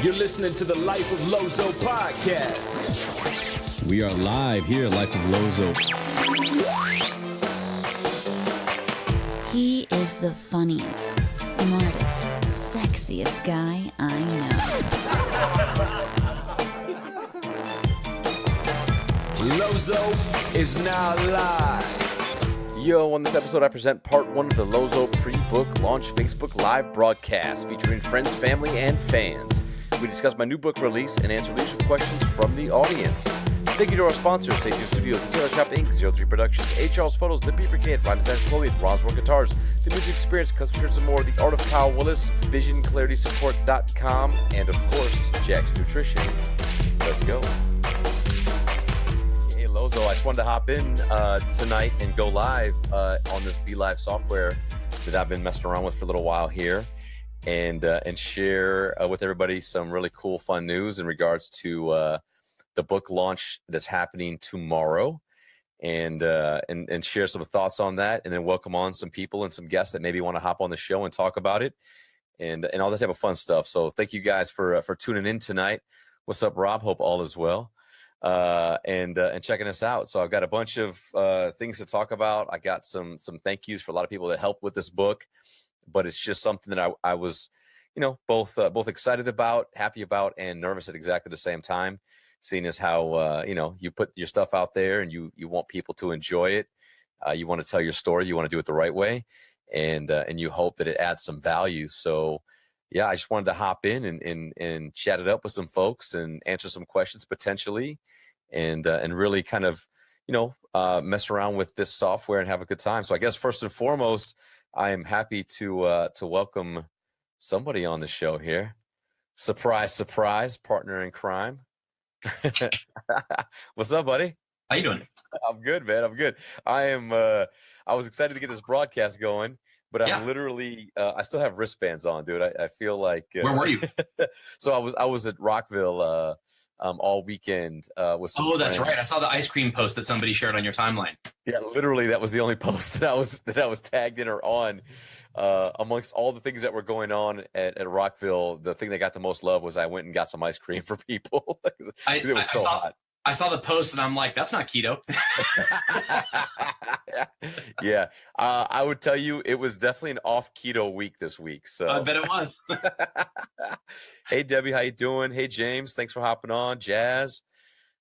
You're listening to the Life of Lozo podcast. We are live here at Life of Lozo. He is the funniest, smartest, sexiest guy I know. Lozo is now live. Yo, on this episode, I present part one of the Lozo pre-book launch Facebook Live broadcast featuring friends, family, and fans. We discuss my new book release and answer leadership questions from the audience. Thank you to our sponsors, State Studios, The Taylor Shop Inc., 03 Productions, Charles Photos, The Beaver Kid, Rhyme Designs Clothing, Ronz Guitars, The Music Experience, Custom Shirts and More, The Art of Kyle Willis, VisionClaritySupport.com, and of course, Jack's Nutrition. Let's go. Hey Lozo, I just wanted to hop in tonight and go live on this Be Live software that I've been messing around with for a little while here, and share with everybody some really cool, fun news in regards to the book launch that's happening tomorrow, and share some thoughts on that, and then welcome on some people and some guests that maybe want to hop on the show and talk about it, and all that type of fun stuff. So thank you guys for tuning in tonight. What's up, Rob? Hope all is well. And checking us out. So I've got a bunch of things to talk about. I got some thank yous for a lot of people that helped with this book, but it's just something that I was, both excited about, happy about, and nervous at exactly the same time, seeing as how, you put your stuff out there and you want people to enjoy it. You want to tell your story. You want to do it the right way. And you hope that it adds some value. So yeah, I just wanted to hop in and chat it up with some folks and answer some questions potentially, and really kind of, mess around with this software and have a good time. So I guess first and foremost, I am happy to welcome somebody on the show here. Surprise, surprise, partner in crime. What's up, buddy? How you doing? I'm good, man. I'm good. I was excited to get this broadcast going, but I'm literally, I still have wristbands on, dude. I feel like. Where were you? So I was at Rockville all weekend with some that's friends. right. I saw the ice cream post that somebody shared on your timeline. Yeah, literally, that was the only post that I was tagged in or on. Amongst all the things that were going on at Rockville, the thing that got the most love was I went and got some ice cream for people because it was so hot. I saw the post and I'm like, that's not keto. Yeah, I would tell you it was definitely an off keto week this week. So I bet it was. Hey Debbie, how you doing? Hey James, thanks for hopping on. Jazz,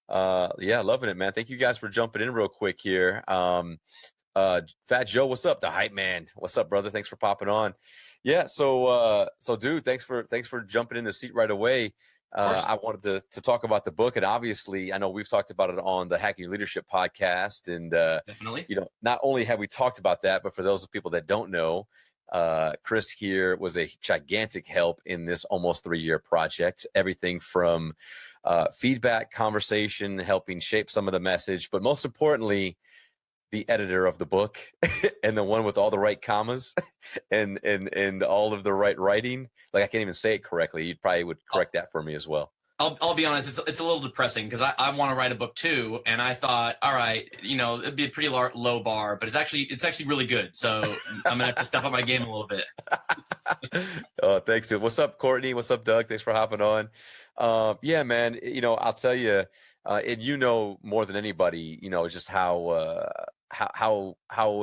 yeah, loving it, man. Thank you guys for jumping in real quick here. Fat Joe, what's up? The hype man, what's up, brother? Thanks for popping on. Yeah, so dude, thanks for jumping in the seat right away. I wanted to talk about the book, and obviously I know we've talked about it on the Hacking Your Leadership podcast, and definitely, not only have we talked about that, but for those people that don't know, Chris here was a gigantic help in this almost 3-year project. Everything from feedback, conversation, helping shape some of the message, but most importantly, the editor of the book and the one with all the right commas and all of the right writing. Like I can't even say it correctly. You probably would correct that for me as well. I'll be honest. It's a little depressing because I want to write a book too. And I thought, all right, it'd be a pretty low bar, but it's actually really good. So I'm going to have to step up my game a little bit. Oh, thanks, dude. What's up, Courtney? What's up, Doug? Thanks for hopping on. Yeah, man, I'll tell you, and more than anybody, just how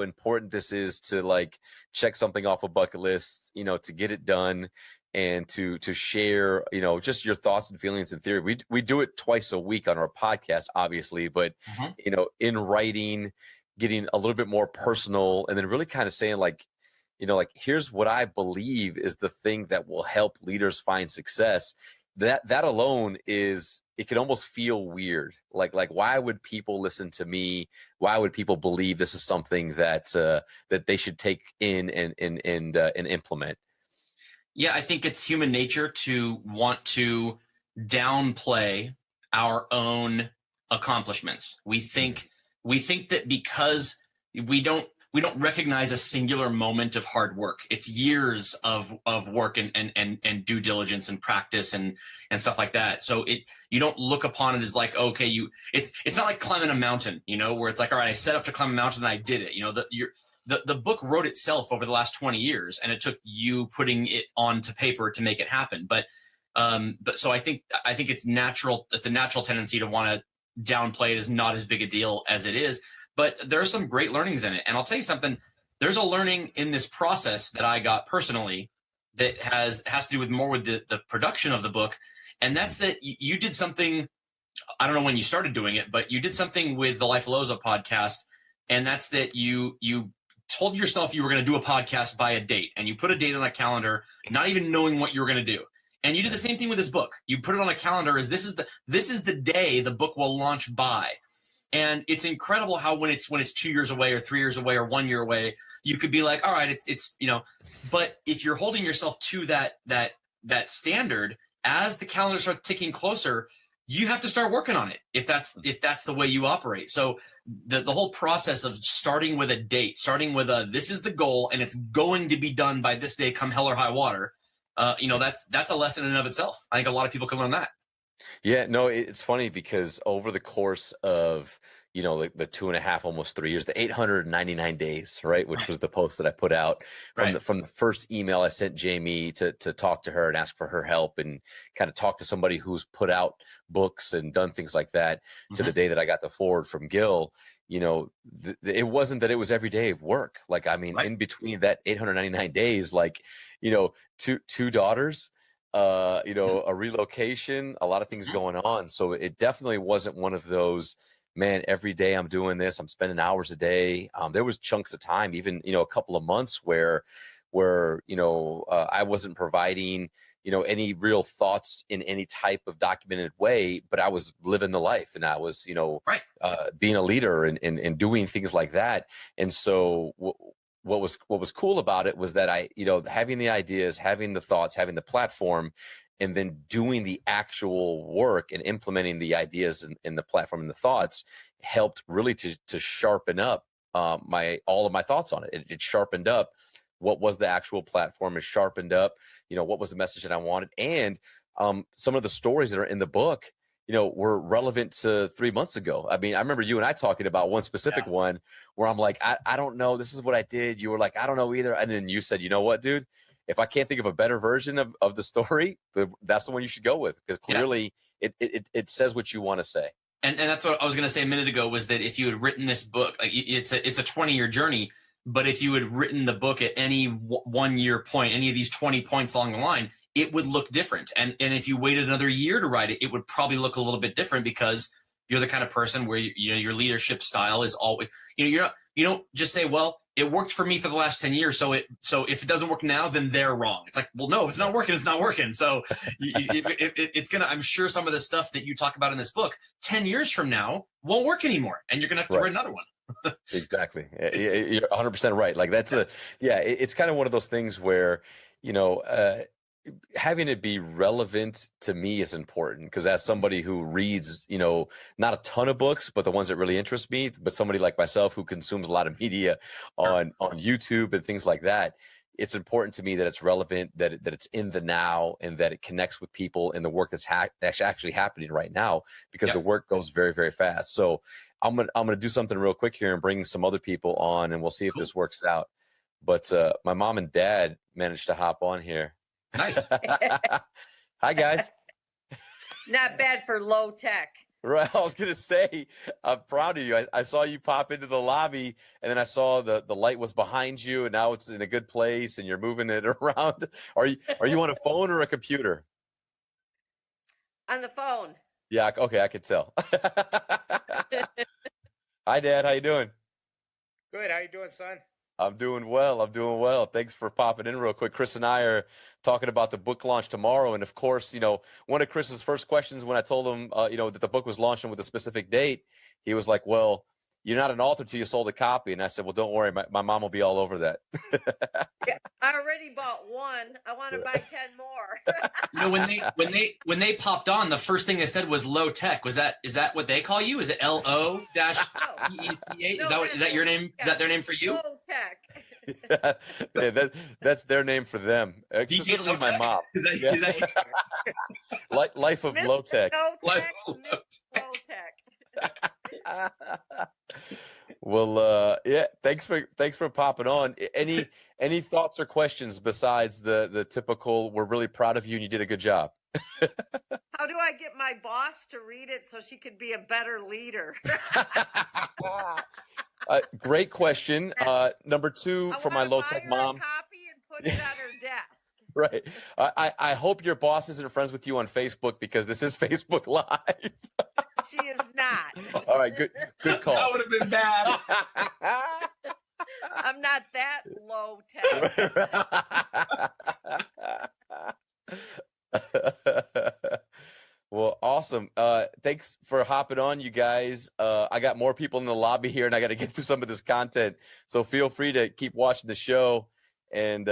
important this is to like check something off a bucket list, to get it done and to share, just your thoughts and feelings and theory. We do it twice a week on our podcast, obviously, but in writing, getting a little bit more personal, and then really kind of saying like, here's what I believe is the thing that will help leaders find success. That alone it can almost feel weird. Like why would people listen to me? Why would people believe this is something that they should take in and implement? Yeah, I think it's human nature to want to downplay our own accomplishments. We think that because we don't recognize a singular moment of hard work. It's years of work and due diligence and practice and stuff like that. So you don't look upon it as like, okay, it's not like climbing a mountain, where it's like, all right, I set up to climb a mountain and I did it. The book wrote itself over the last 20 years, and it took you putting it onto paper to make it happen. But But so I think it's natural. It's a natural tendency to want to downplay it as not as big a deal as it is. But there are some great learnings in it. And I'll tell you something, there's a learning in this process that I got personally that has to do with more with the production of the book. And that's that you did something, I don't know when you started doing it, but you did something with the Life of Lozo podcast. And that's that you told yourself you were going to do a podcast by a date, and you put a date on a calendar, not even knowing what you were going to do. And you did the same thing with this book. You put it on a calendar as this is the day the book will launch by. And it's incredible how when it's 2 years away or 3 years away or 1 year away, you could be like, all right, it's but if you're holding yourself to that standard, as the calendar starts ticking closer, you have to start working on it if that's the way you operate. So the whole process of starting with a date, starting with this is the goal and it's going to be done by this day, come hell or high water. That's a lesson in and of itself. I think a lot of people can learn that. Yeah, no, it's funny because over the course of, the 2.5, almost 3 years, the 899 days, right, which was the post that I put out from the first email I sent Jamie to talk to her and ask for her help and kind of talk to somebody who's put out books and done things like that, to the day that I got the forward from Gil. It wasn't that it was every day of work. Like, I mean, in between that 899 days, like, two daughters, a relocation, a lot of things going on. So it definitely wasn't one of those, man, every day I'm doing this, I'm spending hours a day. There was chunks of time, even, a couple of months where I wasn't providing, any real thoughts in any type of documented way, but I was living the life and I was, being a leader and doing things like that. And so what was cool about it was that I, having the ideas, having the thoughts, having the platform, and then doing the actual work and implementing the ideas and the platform and the thoughts helped really to sharpen up all of my thoughts on it. It sharpened up what was the actual platform. It sharpened up, what was the message that I wanted. And some of the stories that are in the book, were relevant to 3 months ago. I mean, I remember you and I talking about one specific one where I'm like, I don't know. This is what I did. You were like, I don't know either. And then you said, you know what, dude? If I can't think of a better version of the story, that's the one you should go with, because clearly it says what you want to say. And that's what I was going to say a minute ago, was that if you had written this book, like it's a 20-year journey, but if you had written the book at any 1 year point, any of these 20 points along the line, it would look different. And if you waited another year to write it, it would probably look a little bit different, because you're the kind of person where your leadership style is always, you don't just say, well, it worked for me for the last 10 years. So if it doesn't work now, then they're wrong. It's like, well, no, if it's not working, it's not working. So it's going to, I'm sure some of the stuff that you talk about in this book 10 years from now won't work anymore. And you're going to have to write another one. Exactly. You're 100% right. Like it's kind of one of those things where, having it be relevant to me is important, because as somebody who reads, not a ton of books, but the ones that really interest me, but somebody like myself who consumes a lot of media on YouTube and things like that, it's important to me that it's relevant, that it's in the now, and that it connects with people in the work that's actually happening right now, because the work goes very, very fast. So I'm gonna do something real quick here and bring some other people on, and we'll see if this works out. But my mom and dad managed to hop on here. Nice. Hi, guys. Not bad for low tech. Right. I was going to say, I'm proud of you. I saw you pop into the lobby, and then I saw the light was behind you, and now it's in a good place and you're moving it around. Are you on a phone or a computer? On the phone. Yeah. Okay. I could tell. Hi, Dad. How you doing? Good. How you doing, son? I'm doing well. Thanks for popping in real quick. Chris and I are talking about the book launch tomorrow. And of course, one of Chris's first questions when I told him, that the book was launching with a specific date, he was like, well, you're not an author till you sold a copy. And I said, well, don't worry. My mom will be all over that. Yeah, I already bought one. I want to buy 10 more. When they popped on, the first thing they said was low tech. Is that what they call you? Is it LO-TECA? Is that your name? Is that their name for you? Low tech. Yeah, that's their name for them. Specifically my mom. Is that Life of Low Tech. Low tech. Well, thanks for popping on. Any thoughts or questions besides the typical, we're really proud of you and you did a good job? How do I get my boss to read it so she could be a better leader? Great question. Number 2 I for my wanna low buy tech her mom. a copy and put it on her desk. Right. I hope your boss isn't friends with you on Facebook because this is Facebook Live. She is not. All right. Good That call. would have been bad. I'm not that low tech. Well, awesome. Thanks for hopping on, you guys. I got more people in the lobby here, and I got to get through some of this content. So feel free to keep watching the show, and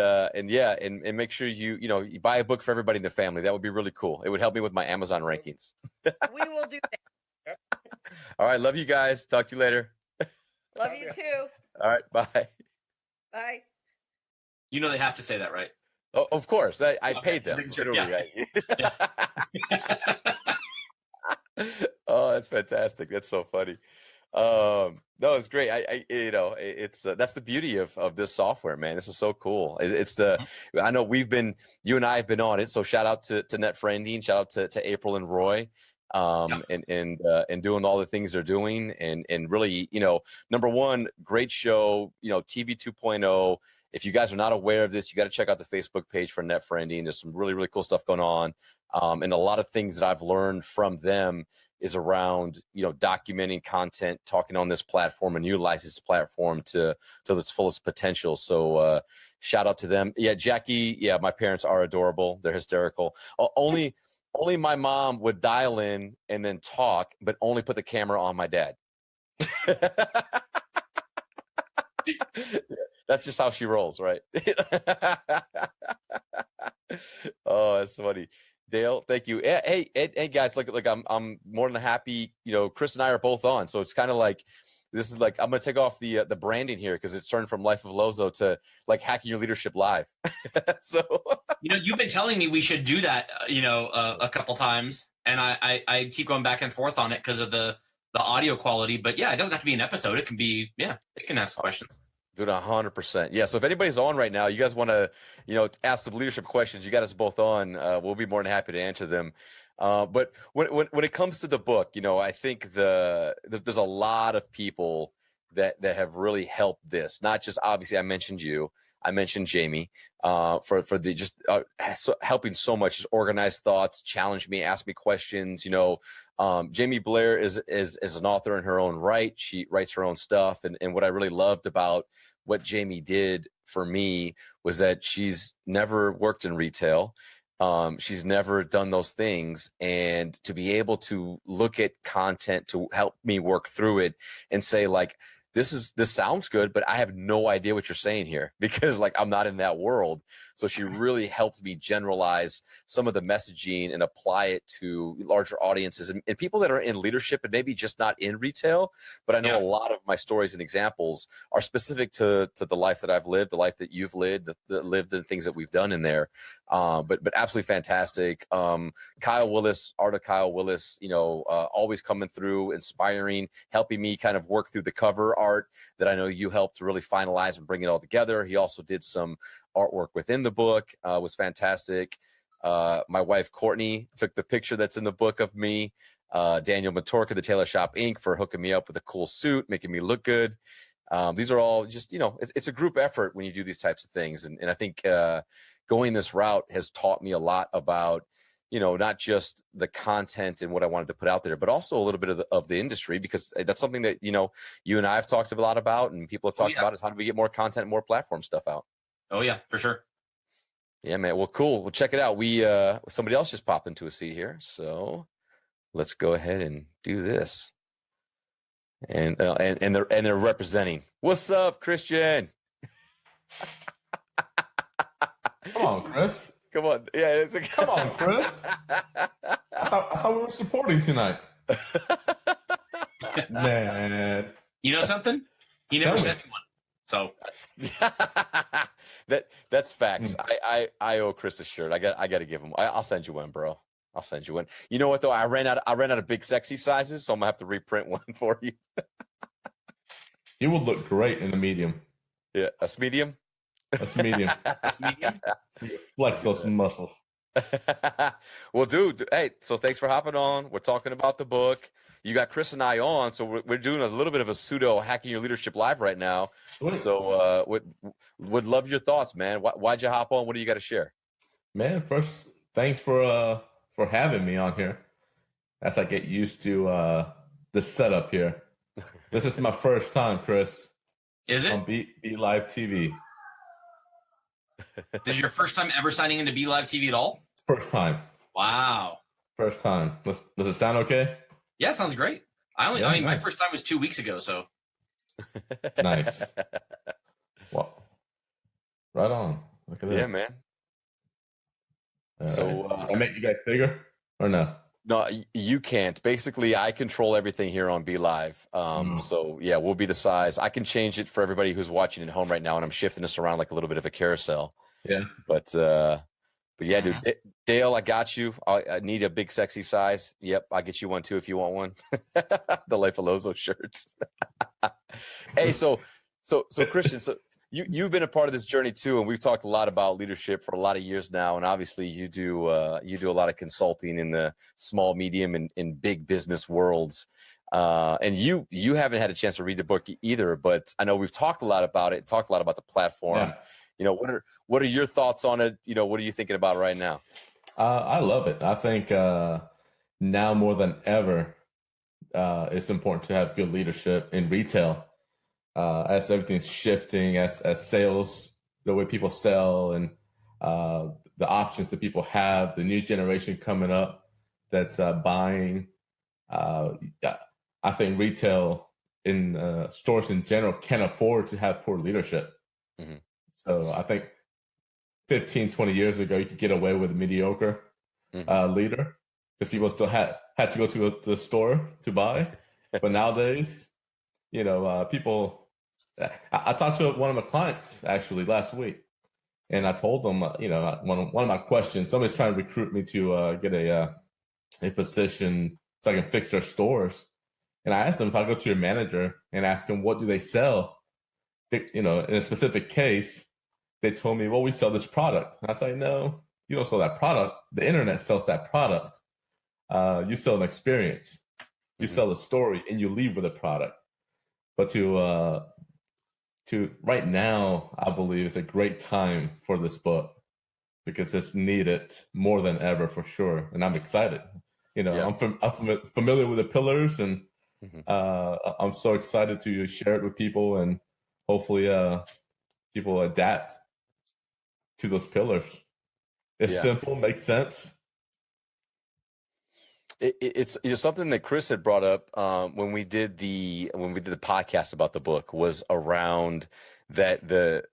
make sure you buy a book for everybody in the family. That would be really cool. It would help me with my Amazon rankings. We will do that. All right, love you guys. Talk to you later. Love you too. All right, bye. Bye. You know they have to say that, right? Oh, of course, I paid them. Yeah. Oh, that's fantastic. That's so funny. No, it's great. It's that's the beauty of this software, man. This is so cool. I know you and I have been on it. So shout out to Net Friending, shout out to April and Roy, and doing all the things they're doing, and really, number one, great show. TV 2.0. If you guys are not aware of this, you got to check out the Facebook page for Net Friending. There's some really, really cool stuff going on. And a lot of things that I've learned from them is around, documenting content, talking on this platform, and utilize this platform to its fullest potential. So shout out to them. Yeah, Jackie. Yeah, my parents are adorable. They're hysterical. Only my mom would dial in and then talk, but only put the camera on my dad. That's just how she rolls, right? Oh, that's funny. Dale, thank you. Hey, guys, look, I'm more than happy. Chris and I are both on, so it's kind of like this is like I'm gonna take off the branding here because it's turned from Life of Lozo to like Hacking Your Leadership Live. So you've been telling me we should do that, a couple times, and I keep going back and forth on it because of the audio quality. But yeah, it doesn't have to be an episode. It can be, it can ask questions. Dude, 100%. Yeah. So if anybody's on right now, you guys want to, ask some leadership questions, you got us both on. We'll be more than happy to answer them. But when it comes to the book, I think there's a lot of people that have really helped this. Not just obviously, I mentioned you, I mentioned Jamie, for the just helping so much, just organize thoughts, challenge me, ask me questions. Jamie Blair is an author in her own right. She writes her own stuff, and what I really loved about what Jamie did for me was that she's never worked in retail. She's never done those things, and to be able to look at content to help me work through it and say like, this sounds good, but I have no idea what you're saying here because like I'm not in that world. So she really helped me generalize some of the messaging and apply it to larger audiences and people that are in leadership and maybe just not in retail. But I know a lot of my stories and examples are specific to the life that I've lived, the life that you've lived, the things that we've done in there. But absolutely fantastic. Kyle Willis, Art of Kyle Willis, always coming through, inspiring, helping me kind of work through the cover art that I know you helped to really finalize and bring it all together. He also did some artwork within the book, was fantastic. My wife, Courtney, took the picture that's in the book of me. Daniel Matorka, the Tailor Shop Inc., for hooking me up with a cool suit, making me look good. These are all just, it's a group effort when you do these types of things. And I think going this route has taught me a lot about, not just the content and what I wanted to put out there, but also a little bit of the industry, because that's something that, you and I have talked a lot about and people have talked about is how do we get more content, more platform stuff out? Oh yeah, for sure. Yeah, man. Well, cool. Well, check it out. Somebody else just popped into a seat here. So let's go ahead and do this. And they're representing. What's up, Christian? Come on, Chris. Come on. Yeah. Come on, Chris. I thought we were supporting tonight. Man. You know something? He never sent me one. So that's facts. I owe Chris a shirt. I got to give him. I'll send you one, bro. I'll send you one. You know what though? I ran out of big sexy sizes, so I'm gonna have to reprint one for you. You would look great in a medium. Yeah, a medium. That's medium. that's medium. Flex those muscles. Well, dude, hey, so thanks for hopping on. We're talking about the book. You got Chris and I on, so we're doing a little bit of a pseudo hacking your leadership live right now. Sweet. So would love your thoughts, man. Why'd you hop on? What do you got to share? Man, first, thanks for having me on here. As I get used to the setup here. This is my first time, Chris, Is it? on Be Live TV. This is your first time ever signing into Be Live TV at all? First time. Wow. First time. Does it sound okay? Yeah, sounds great. I mean, my first time was 2 weeks ago, so. Nice. Well, right on. Look at this. Yeah, man. So, I make you guys bigger or no? No, you can't. Basically, I control everything here on Be Live. So yeah, we'll be the size. I can change it for everybody who's watching at home right now, and I'm shifting this around like a little bit of a carousel. Yeah. But yeah, dude, Dale, I got you. I need a big, sexy size. Yep, I'll get you one too if you want one. The Life of Lozo shirts. Hey, so Christian, so you've been a part of this journey too, and we've talked a lot about leadership for a lot of years now. And obviously, you do a lot of consulting in the small, medium, and big business worlds. And you haven't had a chance to read the book either, but I know we've talked a lot about it. Talked a lot about the platform. Yeah. You know, what are your thoughts on it? You know, what are you thinking about right now? I love it. I think now more than ever, it's important to have good leadership in retail. As everything's shifting, as sales, the way people sell, and the options that people have, the new generation coming up that's buying. I think retail in stores in general can't afford to have poor leadership. Mm-hmm. So I think 15, 20 years ago, you could get away with a mediocre leader because people still had to go to the store to buy. But nowadays, you know, people. I talked to one of my clients actually last week, and I told them, you know, one of my questions. Somebody's trying to recruit me to get a position so I can fix their stores, and I asked them if I go to your manager and ask them what do they sell. You know, in a specific case, they told me, well, we sell this product. And I say, no, you don't sell that product. The internet sells that product. You sell an experience. You sell a story, and you leave with a product. But to right now, I believe it's a great time for this book because it's needed more than ever for sure. And I'm excited. You know, I'm familiar with the pillars, and I'm so excited to share it with people, and hopefully people adapt to those pillars. It's simple, makes sense. It's something that Chris had brought up when we did the podcast about the book was around that the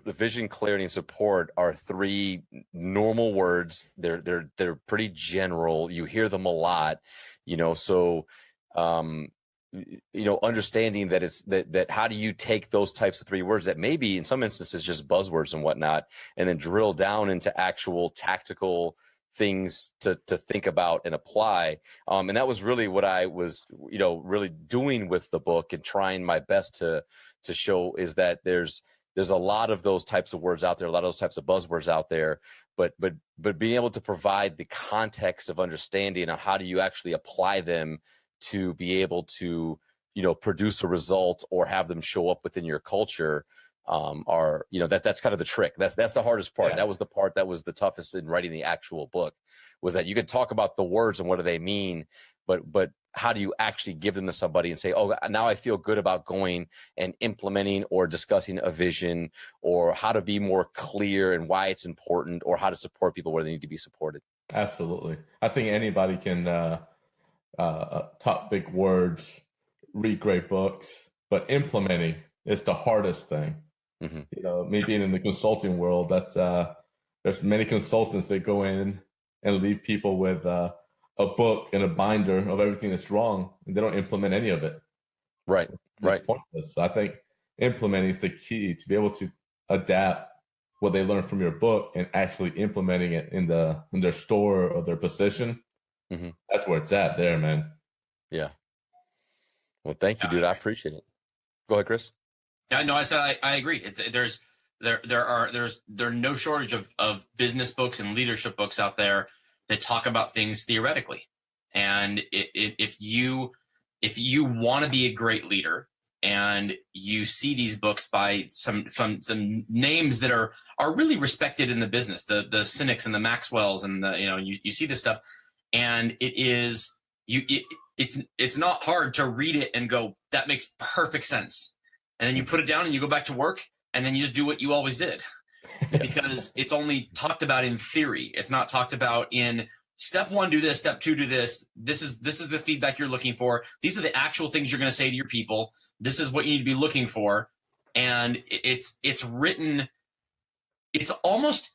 vision, clarity, and support are three normal words. They're pretty general. You hear them a lot, you know. So you know, understanding that it's that how do you take those types of three words that maybe in some instances just buzzwords and whatnot, and then drill down into actual tactical things to think about and apply. And that was really what I was, you know, really doing with the book and trying my best to show is that there's a lot of those types of words out there, a lot of those types of buzzwords out there, but being able to provide the context of understanding on how do you actually apply them to be able to, you know, produce a result or have them show up within your culture. Are, you know, that's kind of the trick. That's the hardest part. Yeah. That was the part that was the toughest in writing the actual book, was that you could talk about the words and what do they mean, but how do you actually give them to somebody and say, oh, now I feel good about going and implementing or discussing a vision, or how to be more clear and why it's important, or how to support people where they need to be supported. Absolutely. I think anybody can talk big words, read great books, but implementing is the hardest thing. You know, me being in the consulting world, that's there's many consultants that go in and leave people with a book and a binder of everything that's wrong, and they don't implement any of it. Right. It's pointless. So I think implementing is the key to be able to adapt what they learn from your book and actually implementing it in their store or their position. That's where it's at there, man. Yeah. Well, thank you, dude. I appreciate it. Go ahead, Chris. Yeah, no, I said I agree. There's There are no shortage of business books and leadership books out there that talk about things theoretically. And if you want to be a great leader and you see these books by some names that are really respected in the business, the cynics and the Maxwells, and you see this stuff, and it's not hard to read it and go, that makes perfect sense. And then you put it down and you go back to work, and then you just do what you always did, because it's only talked about in theory. It's not talked about in step 1, do this, step 2, do this. This is the feedback you're looking for. These are the actual things you're going to say to your people. This is what you need to be looking for. And it's written, it almost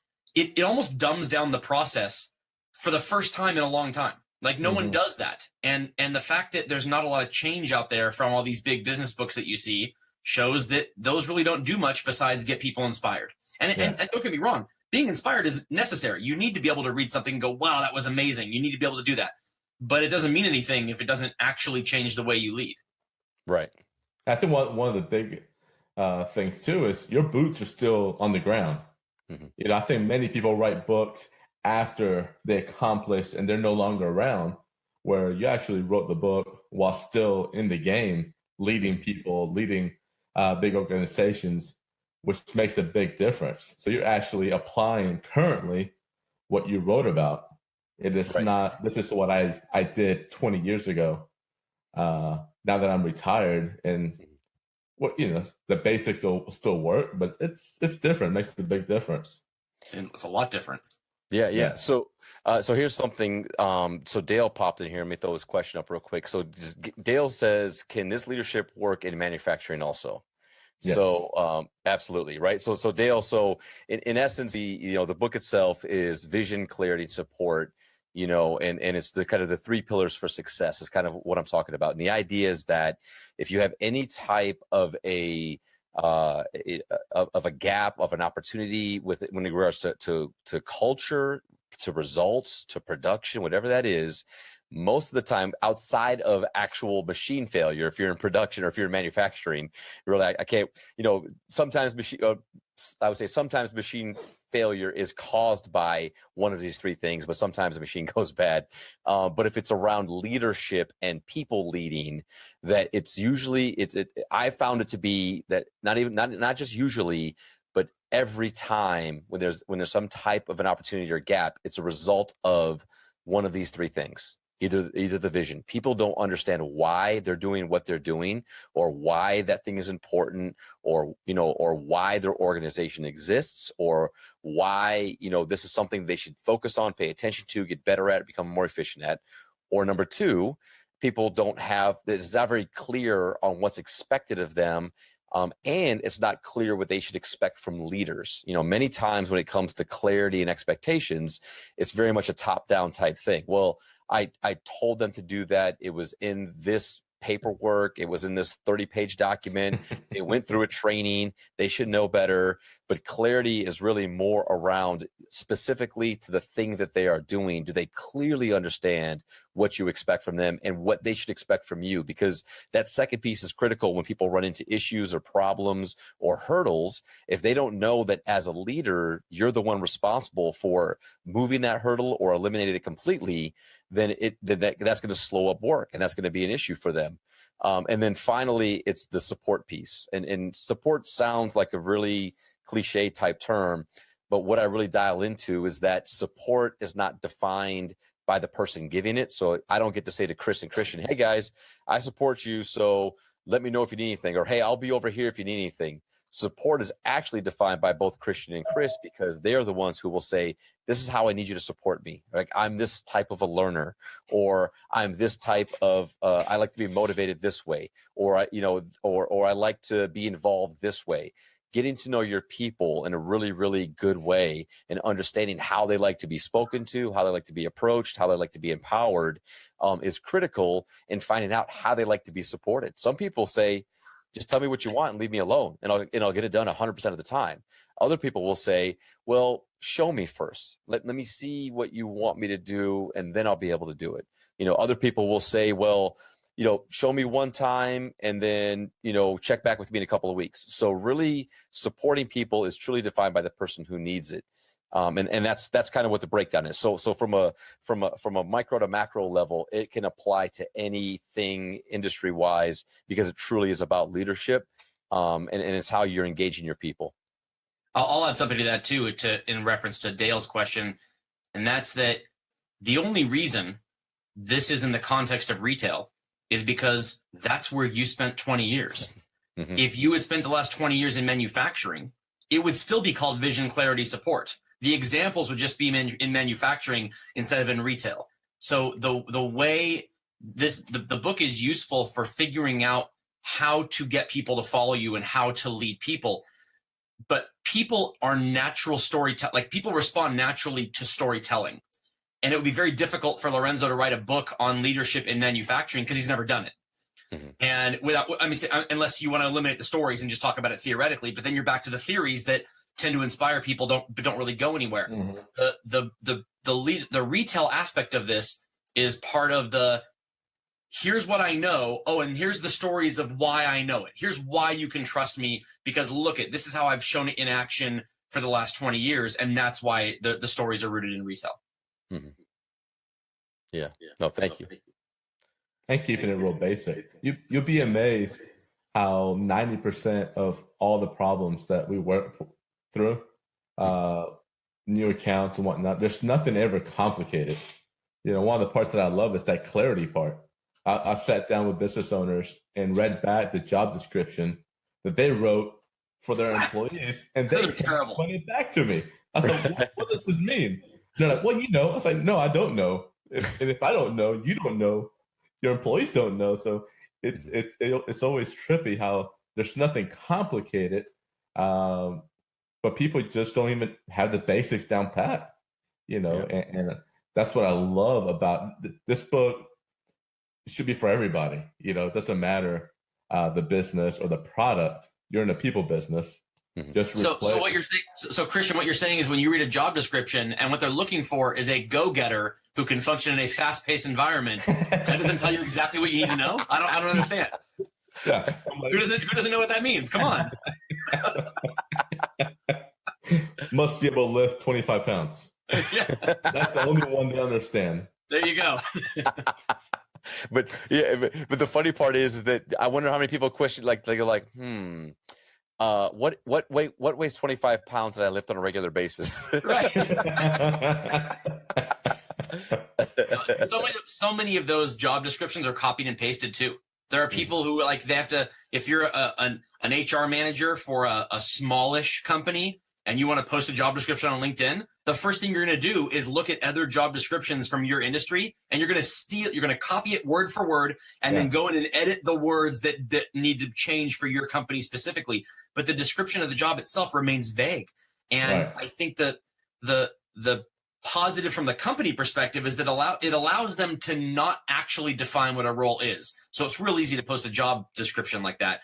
dumbs down the process for the first time in a long time. Like no one does that. And the fact that there's not a lot of change out there from all these big business books that you see shows that those really don't do much besides get people inspired. And don't get me wrong, being inspired is necessary. You need to be able to read something and go, wow, that was amazing. You need to be able to do that. But it doesn't mean anything if it doesn't actually change the way you lead. Right. I think one of the big things too is your boots are still on the ground. I think many people write books after they accomplish and they're no longer around, where you actually wrote the book while still in the game, leading people, leading big organizations, which makes a big difference. So you're actually applying currently what you wrote about. It is not, this is what I did 20 years ago. Now that I'm retired, and the basics will still work, but it's different. It makes a big difference. It's a lot different. Yeah. So here's something. So Dale popped in here. Let me throw his question up real quick. So Dale says, can this leadership work in manufacturing also? Yes. So absolutely, right. So Dale, in essence, the book itself is vision, clarity, support, and it's the kind of the 3 pillars for success is kind of what I'm talking about. And the idea is that if you have any type of a gap, of an opportunity when it regards to culture, to results, to production, whatever that is, most of the time, outside of actual machine failure, if you're in production or if you're in manufacturing, you're like, I can't, sometimes I would say sometimes machine failure is caused by one of these 3 things, but sometimes the machine goes bad. But if it's around leadership and people leading, that it's usually, I found it to be that not just usually, but every time when there's some type of an opportunity or gap, it's a result of one of these 3 things. Either the vision. People don't understand why they're doing what they're doing, or why that thing is important, or why their organization exists, or why this is something they should focus on, pay attention to, get better at, become more efficient at. Or number 2, people it's not very clear on what's expected of them. And it's not clear what they should expect from leaders. Many times when it comes to clarity and expectations, it's very much a top-down type thing. Well, I told them to do that. It was in this paperwork. It was in this 30-page document. They went through a training. They should know better. But clarity is really more around specifically to the thing that they are doing. Do they clearly understand what you expect from them and what they should expect from you? Because that second piece is critical when people run into issues or problems or hurdles. If they don't know that as a leader, you're the one responsible for moving that hurdle or eliminating it completely, then that's going to slow up work, and that's going to be an issue for them. And then finally, it's the support piece. And support sounds like a really cliche type term, but what I really dial into is that support is not defined by the person giving it. So I don't get to say to Chris and Christian, hey guys, I support you, so let me know if you need anything, or hey, I'll be over here if you need anything. Support is actually defined by both Christian and Chris, because they're the ones who will say, this is how I need you to support me. Like, I'm this type of a learner, or I'm this type of, I like to be motivated this way, or I like to be involved this way. Getting to know your people in a really, really good way, and understanding how they like to be spoken to, how they like to be approached, how they like to be empowered, is critical in finding out how they like to be supported. Some people say, just tell me what you want and leave me alone, and I'll get it done 100% of the time. Other people will say, well, show me first. Let me see what you want me to do, and then I'll be able to do it. Other people will say, well, show me one time and then, check back with me in a couple of weeks. So really supporting people is truly defined by the person who needs it. And that's kind of what the breakdown is. So from a micro to macro level, it can apply to anything industry wise, because it truly is about leadership. And it's how you're engaging your people. I'll add something to that too, in reference to Dale's question. And that's that the only reason this is in the context of retail is because that's where you spent 20 years. Mm-hmm. If you had spent the last 20 years in manufacturing, it would still be called vision, clarity, support. The examples would just be in manufacturing instead of in retail. So the way the book is useful for figuring out how to get people to follow you and how to lead people. But people are natural storytellers. Like, people respond naturally to storytelling. And it would be very difficult for Lorenzo to write a book on leadership in manufacturing because he's never done it. Mm-hmm. And unless you want to eliminate the stories and just talk about it theoretically, but then you're back to the theories that tend to inspire people, don't really go anywhere. Mm-hmm. The retail aspect of this is part of the, here's what I know. Oh, and here's the stories of why I know it. Here's why you can trust me, because this is how I've shown it in action for the last 20 years. And that's why the stories are rooted in retail. Mm-hmm. Yeah. No, thank you. And keeping it real basic. You'll be amazed how 90% of all the problems that we work through, new accounts and whatnot, there's nothing ever complicated. One of the parts that I love is that clarity part. I sat down with business owners and read back the job description that they wrote for their employees, and they terrible. Put it back to me. I was like, what does this mean? They're like, well, I was like, no, I don't know. And if I don't know, you don't know. Your employees don't know. So it's always trippy how there's nothing complicated, but people just don't even have the basics down pat. And that's what I love about this book. It should be for everybody. It doesn't matter the business or the product. You're in a people business. Mm-hmm. Just so what you're saying. So Christian, what you're saying is, when you read a job description and what they're looking for is a go-getter who can function in a fast-paced environment, that doesn't tell you exactly what you need to know. I don't understand. Yeah. Who doesn't know what that means? Come on. Must be able to lift 25 pounds. Yeah. That's the only one they understand. There you go. But the funny part is that I wonder how many people question, what weighs 25 pounds that I lift on a regular basis? Right. So many of those job descriptions are copied and pasted too. There are people who they have to, if you're an HR manager for a smallish company and you want to post a job description on LinkedIn, the first thing you're going to do is look at other job descriptions from your industry, and you're going to copy it word for word, and then go in and edit the words that need to change for your company specifically. But the description of the job itself remains vague. And I think that the positive from the company perspective is that it allows them to not actually define what a role is. So it's real easy to post a job description like that,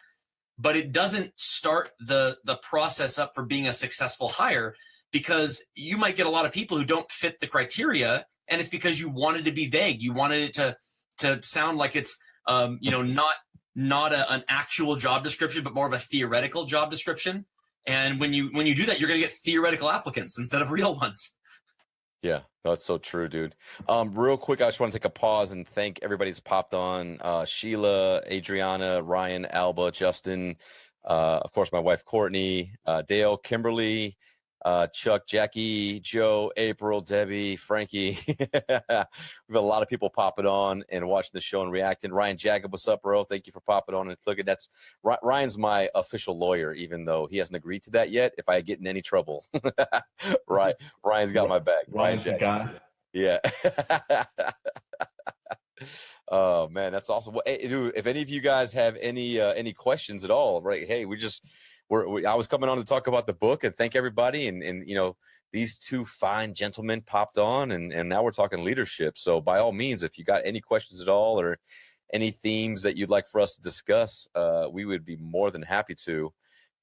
but it doesn't start the process up for being a successful hire, because you might get a lot of people who don't fit the criteria, and it's because you wanted to be vague. You wanted it to sound like it's not an actual job description, but more of a theoretical job description. And when you do that, you're going to get theoretical applicants instead of real ones. Yeah, that's so true, dude. Real quick, I just want to take a pause and thank everybody that's popped on. Sheila, Adriana, Ryan, Alba, Justin, of course, my wife, Courtney, Dale, Kimberly, Chuck, Jackie, Joe, April, Debbie, Frankie. We have a lot of people popping on and watching the show and reacting. Ryan Jacob, what's up, bro? Thank you for popping on and looking. Ryan's my official lawyer, even though he hasn't agreed to that yet. If I get in any trouble, right? Ryan's got my back. Ryan's the guy. Yeah. Oh man, that's awesome. Well, hey, dude, if any of you guys have any questions at all, right? Hey, I was coming on to talk about the book and thank everybody. And these two fine gentlemen popped on and now we're talking leadership. So by all means, if you got any questions at all or any themes that you'd like for us to discuss, we would be more than happy to.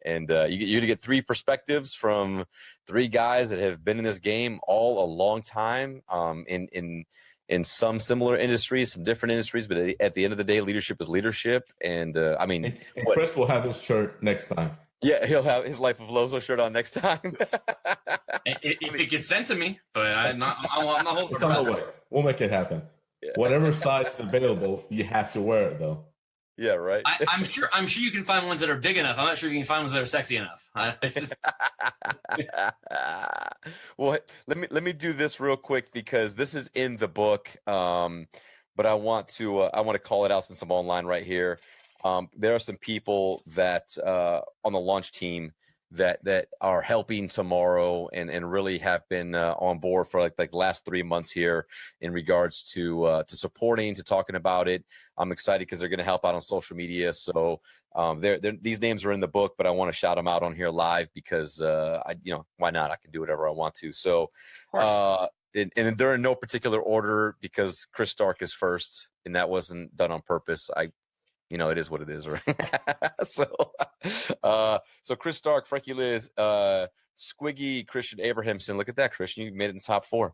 And you're going to get three perspectives from three guys that have been in this game all a long time, in in some similar industries, some different industries, but at the end of the day, leadership is leadership. And I mean, and Chris will have his shirt next time. Yeah, he'll have his Life of Lozo shirt on next time. If it gets sent to me, but I'm not holding It's on the way. We'll make it happen. Yeah. Whatever size is available, you have to wear it though. Yeah, right. I'm sure you can find ones that are big enough. I'm not sure you can find ones that are sexy enough. Well, let me do this real quick because this is in the book. But I want to call it out since I'm online right here. There are some people that on the launch team that are helping tomorrow and really have been on board for like the last 3 months here in regards to supporting, to talking about it. I'm excited because they're going to help out on social media. So these names are in the book, but I want to shout them out on here live because why not? I can do whatever I want to. So and they're in no particular order because Chris Stark is first, and that wasn't done on purpose. It is what it is, right? So Chris Stark, Frankie Liz, Squiggy, Christian Abrahamson. Look at that, Christian. You made it in the top 4.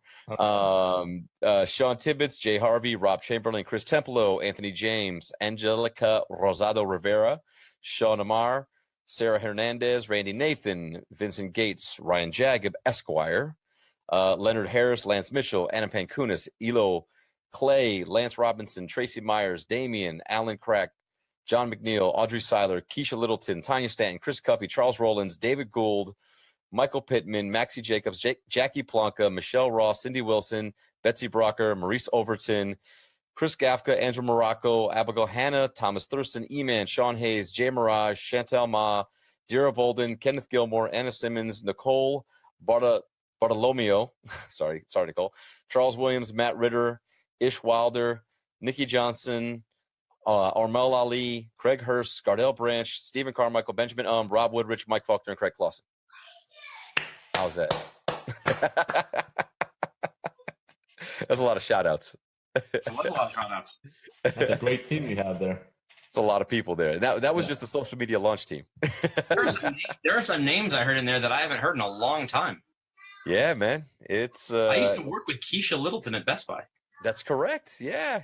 Sean Tibbetts, Jay Harvey, Rob Chamberlain, Chris Templo, Anthony James, Angelica Rosado Rivera, Sean Amar, Sarah Hernandez, Randy Nathan, Vincent Gates, Ryan Jagged, Esquire, Leonard Harris, Lance Mitchell, Anna Pankunis, Elo Clay, Lance Robinson, Tracy Myers, Damian, Alan Crack, John McNeil, Audrey Seiler, Keisha Littleton, Tanya Stanton, Chris Cuffey, Charles Rollins, David Gould, Michael Pittman, Maxie Jacobs, Jackie Plonka, Michelle Ross, Cindy Wilson, Betsy Brocker, Maurice Overton, Chris Gafka, Andrew Morocco, Abigail Hanna, Thomas Thurston, E-Man, Sean Hayes, Jay Mirage, Chantel Ma, Dira Bolden, Kenneth Gilmore, Anna Simmons, Nicole Bartolomeo, sorry, Nicole, Charles Williams, Matt Ritter, Ish Wilder, Nikki Johnson, Armel Ali, Craig Hurst, Gardell Branch, Stephen Carmichael, Benjamin Rob Woodrich, Mike Faulkner, and Craig Clausen. How's that? That's a lot of shout outs. That's a lot of shout outs. That's a great team you have there. It's a lot of people there. That was just the social media launch team. There are some names I heard in there that I haven't heard in a long time. Yeah, man. It's I used to work with Keisha Littleton at Best Buy. That's correct. Yeah.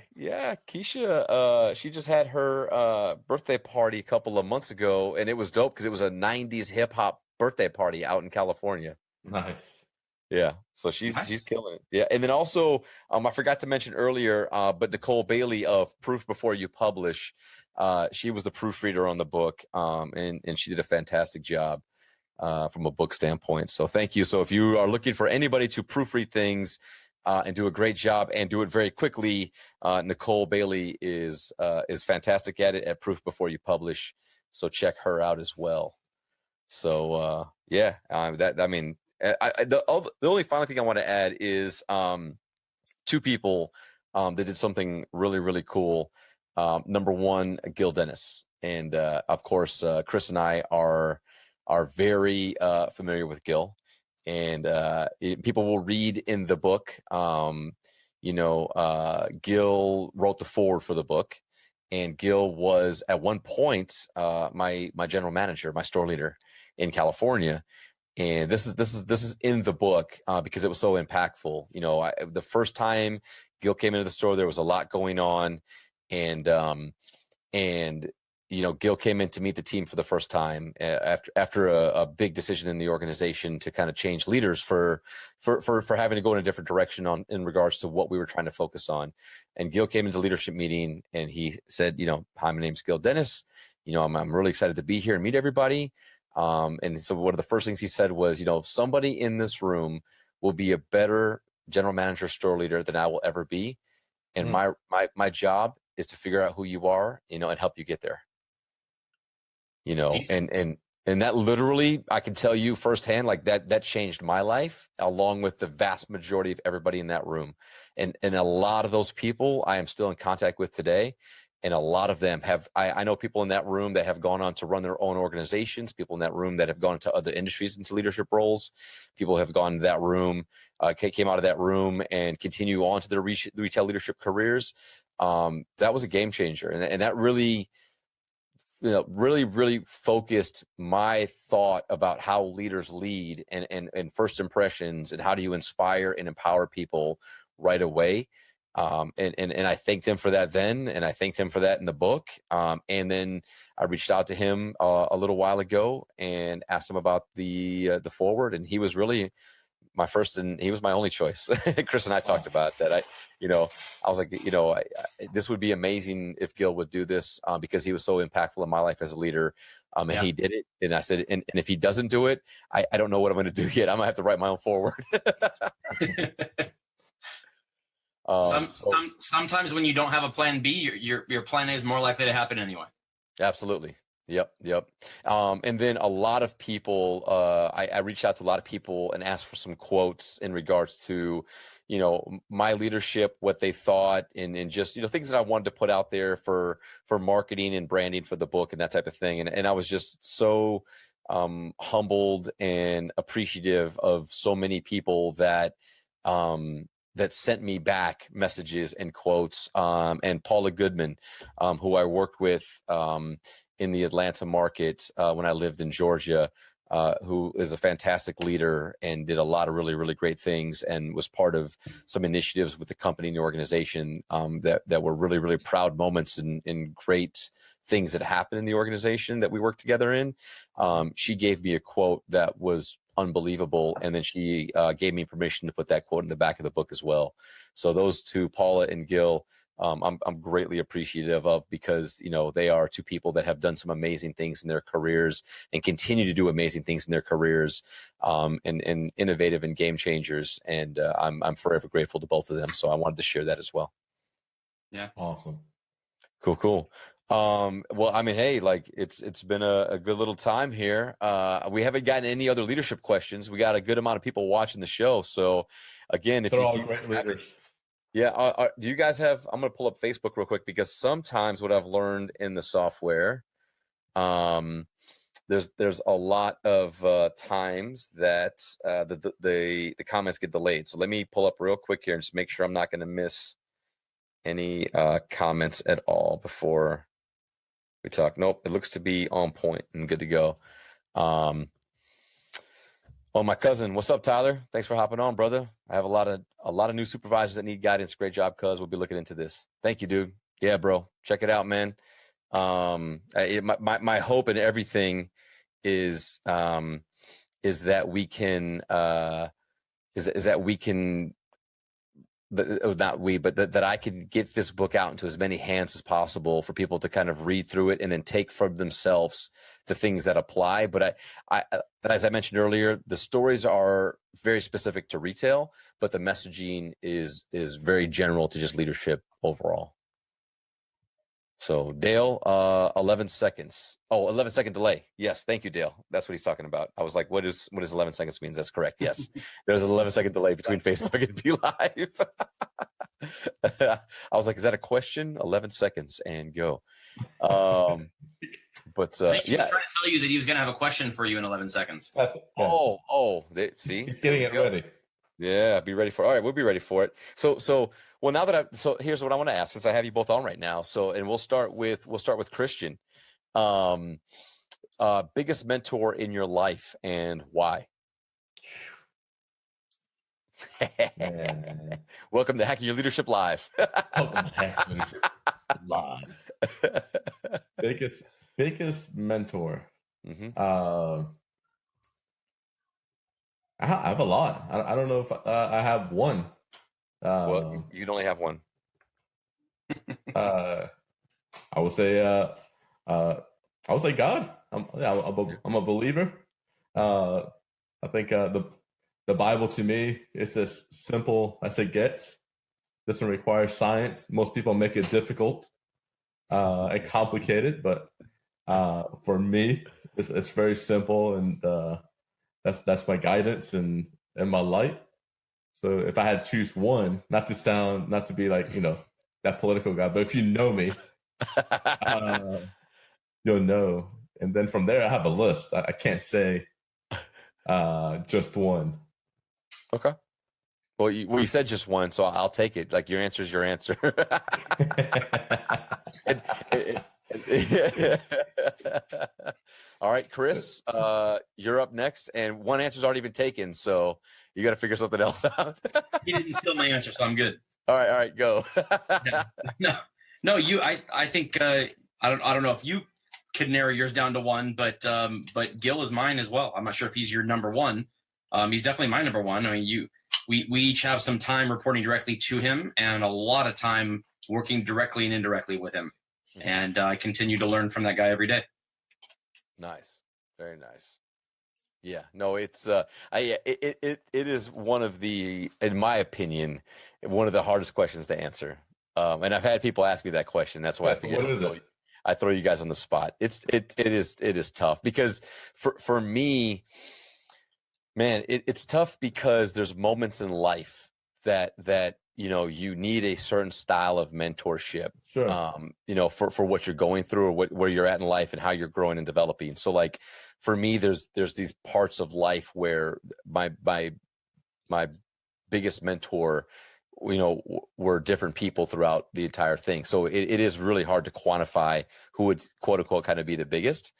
Keisha, she just had her birthday party a couple of months ago, and it was dope because it was a 90s hip hop birthday party out in California. Nice. Yeah. So she's killing it. Yeah. And then also, I forgot to mention earlier, but Nicole Bailey of Proof Before You Publish, she was the proofreader on the book, and she did a fantastic job from a book standpoint. So thank you. So if you are looking for anybody to proofread things, and do a great job and do it very quickly, Nicole Bailey is fantastic at it at Proof Before You Publish. So check her out as well. So the only final thing I want to add is 2 people that did something really, really cool. Number one, Gil Dennis, and of course Chris and I are very familiar with Gil. And people will read in the book, Gil wrote the foreword for the book, and Gil was at one point my general manager, my store leader in California. And this is in the book because it was so impactful. The first time Gil came into the store, there was a lot going on, and Gil came in to meet the team for the first time after a big decision in the organization to kind of change leaders for having to go in a different direction in regards to what we were trying to focus on. And Gil came into the leadership meeting and he said, "Hi, my name's Gil Dennis. I'm really excited to be here and meet everybody." And so one of the first things he said was, somebody in this room will be a better general manager, store leader than I will ever be. And my job is to figure out who you are, and help you get there. And that literally, I can tell you firsthand, like that changed my life along with the vast majority of everybody in that room. And a lot of those people I am still in contact with today. And a lot of them I know people in that room that have gone on to run their own organizations, people in that room that have gone into other industries, into leadership roles. People have gone to that room, came out of that room and continue on to their retail leadership careers. That was a game changer. And that really, really focused my thought about how leaders lead and first impressions and how do you inspire and empower people right away. And I thanked him for that then, and I thanked him for that in the book. And then I reached out to him a little while ago and asked him about the forward, and he was really my first, and he was my only choice. Chris and I talked about that. I was like, this would be amazing if Gil would do this, because he was so impactful in my life as a leader. And he did it. And I said, and if he doesn't do it, I don't know what I'm going to do yet. I'm gonna have to write my own forward. Sometimes when you don't have a plan B, your plan A is more likely to happen anyway. Absolutely. Yep. And then a lot of people, I reached out to a lot of people and asked for some quotes in regards to, my leadership, what they thought, and just, things that I wanted to put out there for marketing and branding for the book and that type of thing. And I was just so humbled and appreciative of so many people that sent me back messages and quotes, and Paula Goodman, who I worked with in the Atlanta market when I lived in Georgia, who is a fantastic leader and did a lot of really, really great things, and was part of some initiatives with the company and the organization that were really, really proud moments and great things that happened in the organization that we worked together in. She gave me a quote that was unbelievable, and then she gave me permission to put that quote in the back of the book as well. So those two, Paula and Gil, I'm greatly appreciative of, because they are two people that have done some amazing things in their careers and continue to do amazing things in their careers, and innovative and game changers. And I'm forever grateful to both of them. So I wanted to share that as well. Yeah, awesome, cool. Well, I mean, hey, like it's been a good little time here. We haven't gotten any other leadership questions. We got a good amount of people watching the show. So again, if they're you all great leaders. Yeah. Do you guys have, I'm going to pull up Facebook real quick, because sometimes what I've learned in the software, there's a lot of times that the comments get delayed. So let me pull up real quick here and just make sure I'm not going to miss any comments at all before we talk. Nope. It looks to be on point and good to go. Well, my cousin, what's up, Tyler? Thanks for hopping on, brother. I have a lot of new supervisors that need guidance. Great job, cuz. We'll be looking into this. Thank you, dude. Yeah, bro. Check it out, man. My hope and everything is that we can that I can get this book out into as many hands as possible for people to kind of read through it and then take from themselves the things that apply. But I as I mentioned earlier, the stories are very specific to retail, but the messaging is very general to just leadership overall. So Dale, 11 seconds. Oh, 11-second delay. Yes. Thank you, Dale. That's what he's talking about. I was like, what does 11 seconds means? That's correct. Yes. There's an 11-second delay between Facebook and Be Live. I was like, is that a question? 11 seconds and go. But he was trying to tell you that he was going to have a question for you in 11 seconds. See, he's getting it ready. Yeah, be ready for it. All right, we'll be ready for it. So here's what I want to ask, since I have you both on right now. And we'll start with Christian. Biggest mentor in your life and why? Welcome to Hacking Your Leadership Live. Welcome to Hacking Leadership Live. Biggest mentor. Mm-hmm. I have a lot. I don't know if I have one. Well, you'd only have one. I would say God. I'm a believer. I think the Bible to me is as simple as it gets. Doesn't require science. Most people make it difficult and complicated, but for me, it's very simple, and that's my guidance and my light. So if I had to choose one, not to be like, that political guy, but if you know me, you'll know. And then from there, I have a list. I can't say just one. Okay. Well, you said just one, so I'll take it. Like, your answer is your answer. All right, Chris, you're up next, and one answer's already been taken, so you got to figure something else out. He didn't steal my answer, so I'm good. All right, go. No, I think I don't know if you could narrow yours down to one, but Gil is mine as well. I'm not sure if he's your number one. He's definitely my number one. I mean, we each have some time reporting directly to him and a lot of time working directly and indirectly with him. And I continue to learn from that guy every day. Nice. Very nice. Yeah, no, it's it is one of the, in my opinion, one of the hardest questions to answer. And I've had people ask me that question. That's why I figured I throw you guys on the spot. It is tough because for me, man, it's tough because there's moments in life that you need a certain style of mentorship. Sure. For what you're going through or where you're at in life and how you're growing and developing. So like for me, there's these parts of life where my biggest mentor, were different people throughout the entire thing. So it is really hard to quantify who would quote unquote kind of be the biggest.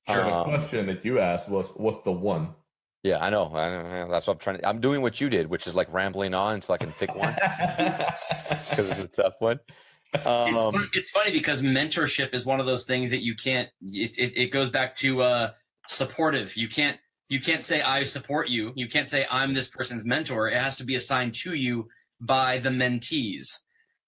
Sure. The question that you asked was, what's the one? Yeah, I know. That's what I'm doing what you did, which is like rambling on so I can pick one because it's a tough one. It's funny because mentorship is one of those things that you can't. It goes back to supportive. You can't say I support you. You can't say I'm this person's mentor. It has to be assigned to you by the mentees.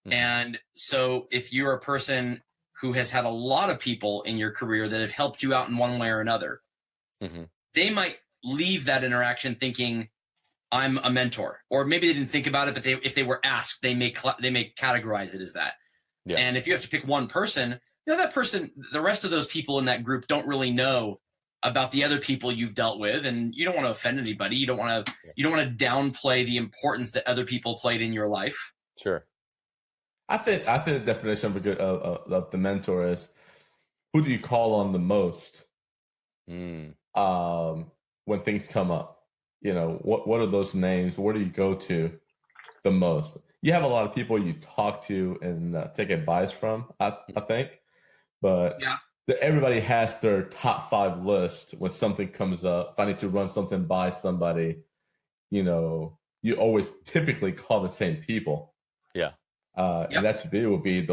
And so if you're a person who has had a lot of people in your career that have helped you out in one way or another, they might leave that interaction thinking I'm a mentor, or maybe they didn't think about it, but if they were asked, they may categorize it as that. Yeah. And if you have to pick one person, that person, the rest of those people in that group don't really know about the other people you've dealt with, and you don't want to offend anybody. You don't want to downplay the importance that other people played in your life. Sure. I think the definition of the mentor is, who do you call on the most when things come up? What are those names? Where do you go to the most? You have a lot of people you talk to and take advice from, I think, but everybody has their top 5 list when something comes up. If I need to run something by somebody, you always typically call the same people. Yeah. And that to me would be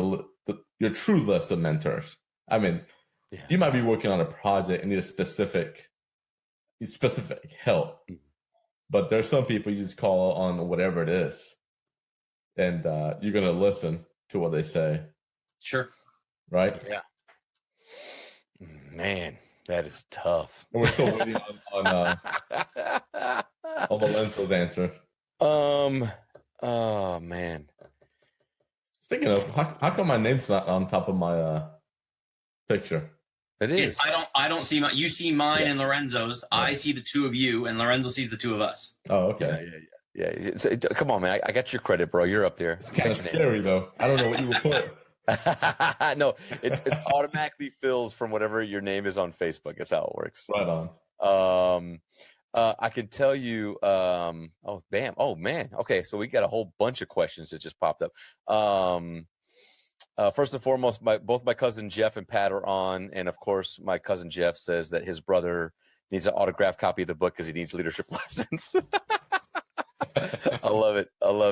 your true list of mentors. I mean, you might be working on a project and need a specific help, but there's some people you just call on whatever it is, and you're going to listen to what they say. Sure. Right? Yeah. Man, that is tough. And we're still waiting on Lorenzo's answer. Oh man. Speaking of, how come my name's not on top of my picture? It is. I don't see you see mine and Lorenzo's. Yeah. I see the two of you, and Lorenzo sees the two of us. Oh, okay. Yeah. So, come on, man. I got your credit, bro. You're up there. It's kind of scary, though. I don't know what you would put. No, it's automatically fills from whatever your name is on Facebook. That's how it works. Right on. I can tell you. Oh, bam. Oh, man. Okay, so we got a whole bunch of questions that just popped up. First and foremost, both my cousin Jeff and Pat are on, and of course, my cousin Jeff says that his brother needs an autographed copy of the book because he needs leadership lessons. I love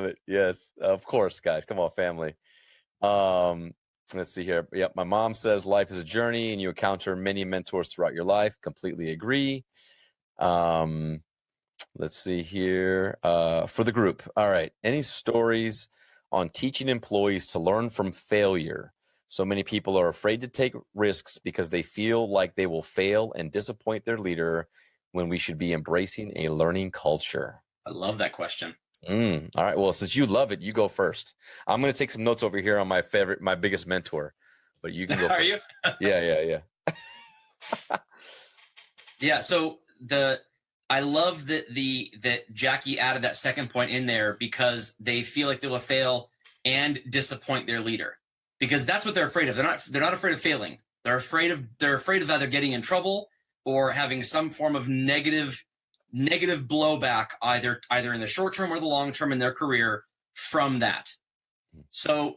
it. Yes, of course, guys. Come on, family. Let's see here. Yep, my mom says life is a journey, and you encounter many mentors throughout your life. Completely agree. Let's see here. For the group. All right. Any stories on teaching employees to learn from failure? So many people are afraid to take risks because they feel like they will fail and disappoint their leader, when we should be embracing a learning culture. I love that question. All right. Well, since you love it, you go first. I'm going to take some notes over here on my biggest mentor, but you can go first. Are you? Yeah. Yeah. So I love that Jackie added that second point in there, because they feel like they will fail and disappoint their leader, because that's what they're afraid of. They're not afraid of failing. They're afraid of either getting in trouble or having some form of negative blowback, either in the short term or the long term in their career from that. So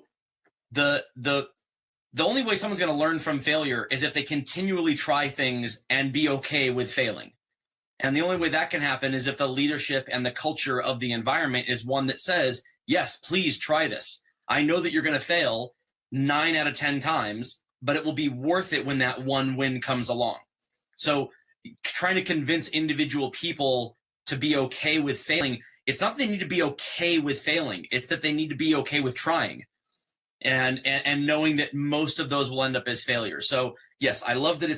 the only way someone's going to learn from failure is if they continually try things and be okay with failing. And the only way that can happen is if the leadership and the culture of the environment is one that says, yes, please try this. I know that you're going to fail 9 out of 10 times, but it will be worth it when that one win comes along. So trying to convince individual people to be okay with failing, it's not that they need to be okay with failing. It's that they need to be okay with trying and knowing that most of those will end up as failures. So yes, I love that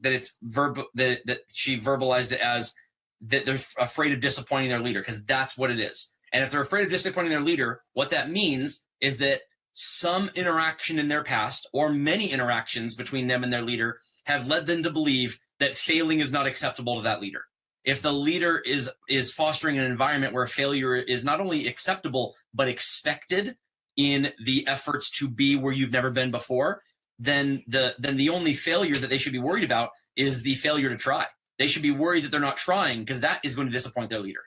that she verbalized it as that they're afraid of disappointing their leader, because that's what it is. And if they're afraid of disappointing their leader, what that means is that some interaction in their past, or many interactions between them and their leader, have led them to believe that failing is not acceptable to that leader. If the leader is fostering an environment where failure is not only acceptable but expected in the efforts to be where you've never been before, then the only failure that they should be worried about is the failure to try. They should be worried that they're not trying, because that is going to disappoint their leader.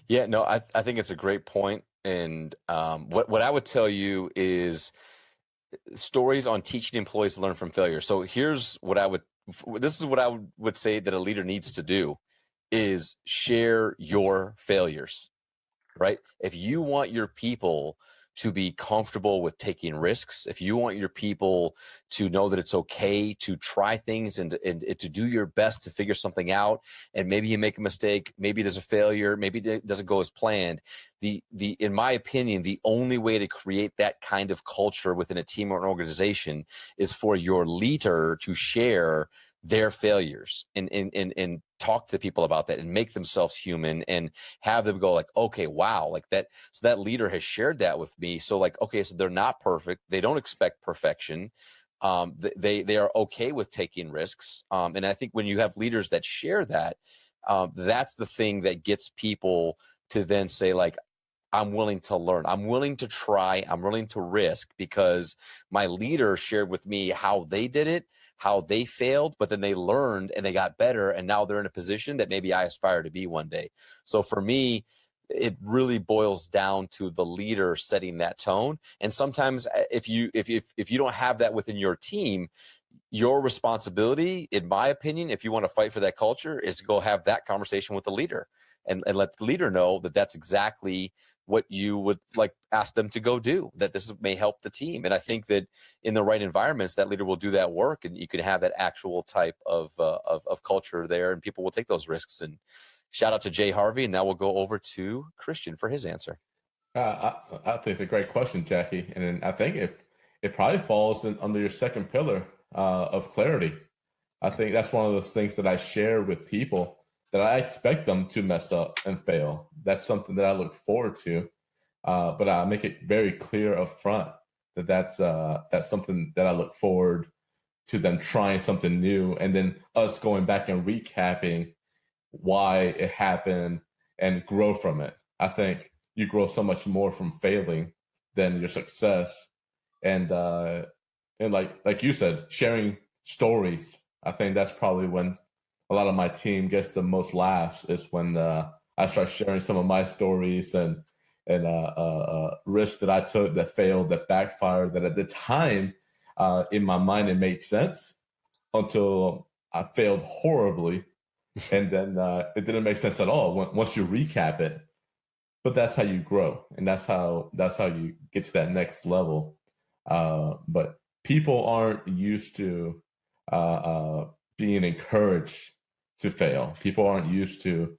Yeah, no, I think it's a great point. And what I would tell you is stories on teaching employees to learn from failure. So here's what this is what I would say that a leader needs to do, is share your failures, right? If you want your people to be comfortable with taking risks, if you want your people to know that it's okay to try things and to do your best to figure something out, and maybe you make a mistake, maybe there's a failure, maybe it doesn't go as planned, in my opinion, the only way to create that kind of culture within a team or an organization is for your leader to share their failures and talk to people about that and make themselves human and have them go like, okay, wow, like that. So that leader has shared that with me. So like, okay, so they're not perfect. They don't expect perfection. They are okay with taking risks. And I think when you have leaders that share that, that's the thing that gets people to then say like, I'm willing to learn. I'm willing to try. I'm willing to risk because my leader shared with me how they did it, how they failed, but then they learned and they got better. And now they're in a position that maybe I aspire to be one day. So for me, it really boils down to the leader setting that tone. And sometimes if you don't have that within your team, your responsibility, in my opinion, if you want to fight for that culture, is to go have that conversation with the leader and let the leader know that that's exactly what you would like ask them to go do, that this may help the team. And I think that in the right environments, that leader will do that work, and you can have that actual type of culture there, and people will take those risks. And shout out to Jay Harvey. And now we'll go over to Christian for his answer. I think it's a great question, Jackie. And I think it probably falls under your second pillar of clarity. I think that's one of those things that I share with people, that I expect them to mess up and fail. That's something that I look forward to, but I make it very clear up front that that's something that I look forward to them trying something new, and then us going back and recapping why it happened and grow from it. I think you grow so much more from failing than your success, and like you said, sharing stories. I think that's probably when a lot of my team gets the most laughs, is when I start sharing some of my stories and risks that I took that failed, that backfired, that at the time in my mind it made sense until I failed horribly, and then it didn't make sense at all once you recap it. But that's how you grow, and that's how you get to that next level. But people aren't used to being encouraged to fail. People aren't used to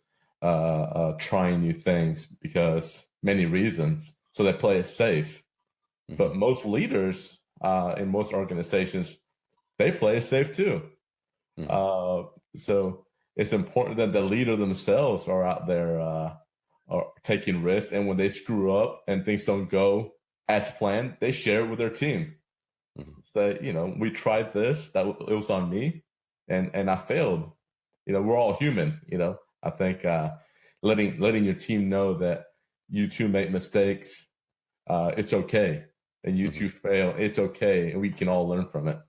trying new things because many reasons. So they play it safe. Mm-hmm. But most leaders in most organizations, they play it safe too. Mm-hmm. So it's important that the leader themselves are out there are taking risks. And when they screw up and things don't go as planned, they share it with their team. Mm-hmm. Say, we tried this, that it was on me, and I failed. We're all human. I think letting your team know that you too make mistakes, it's okay, and you too fail, it's okay, and we can all learn from it.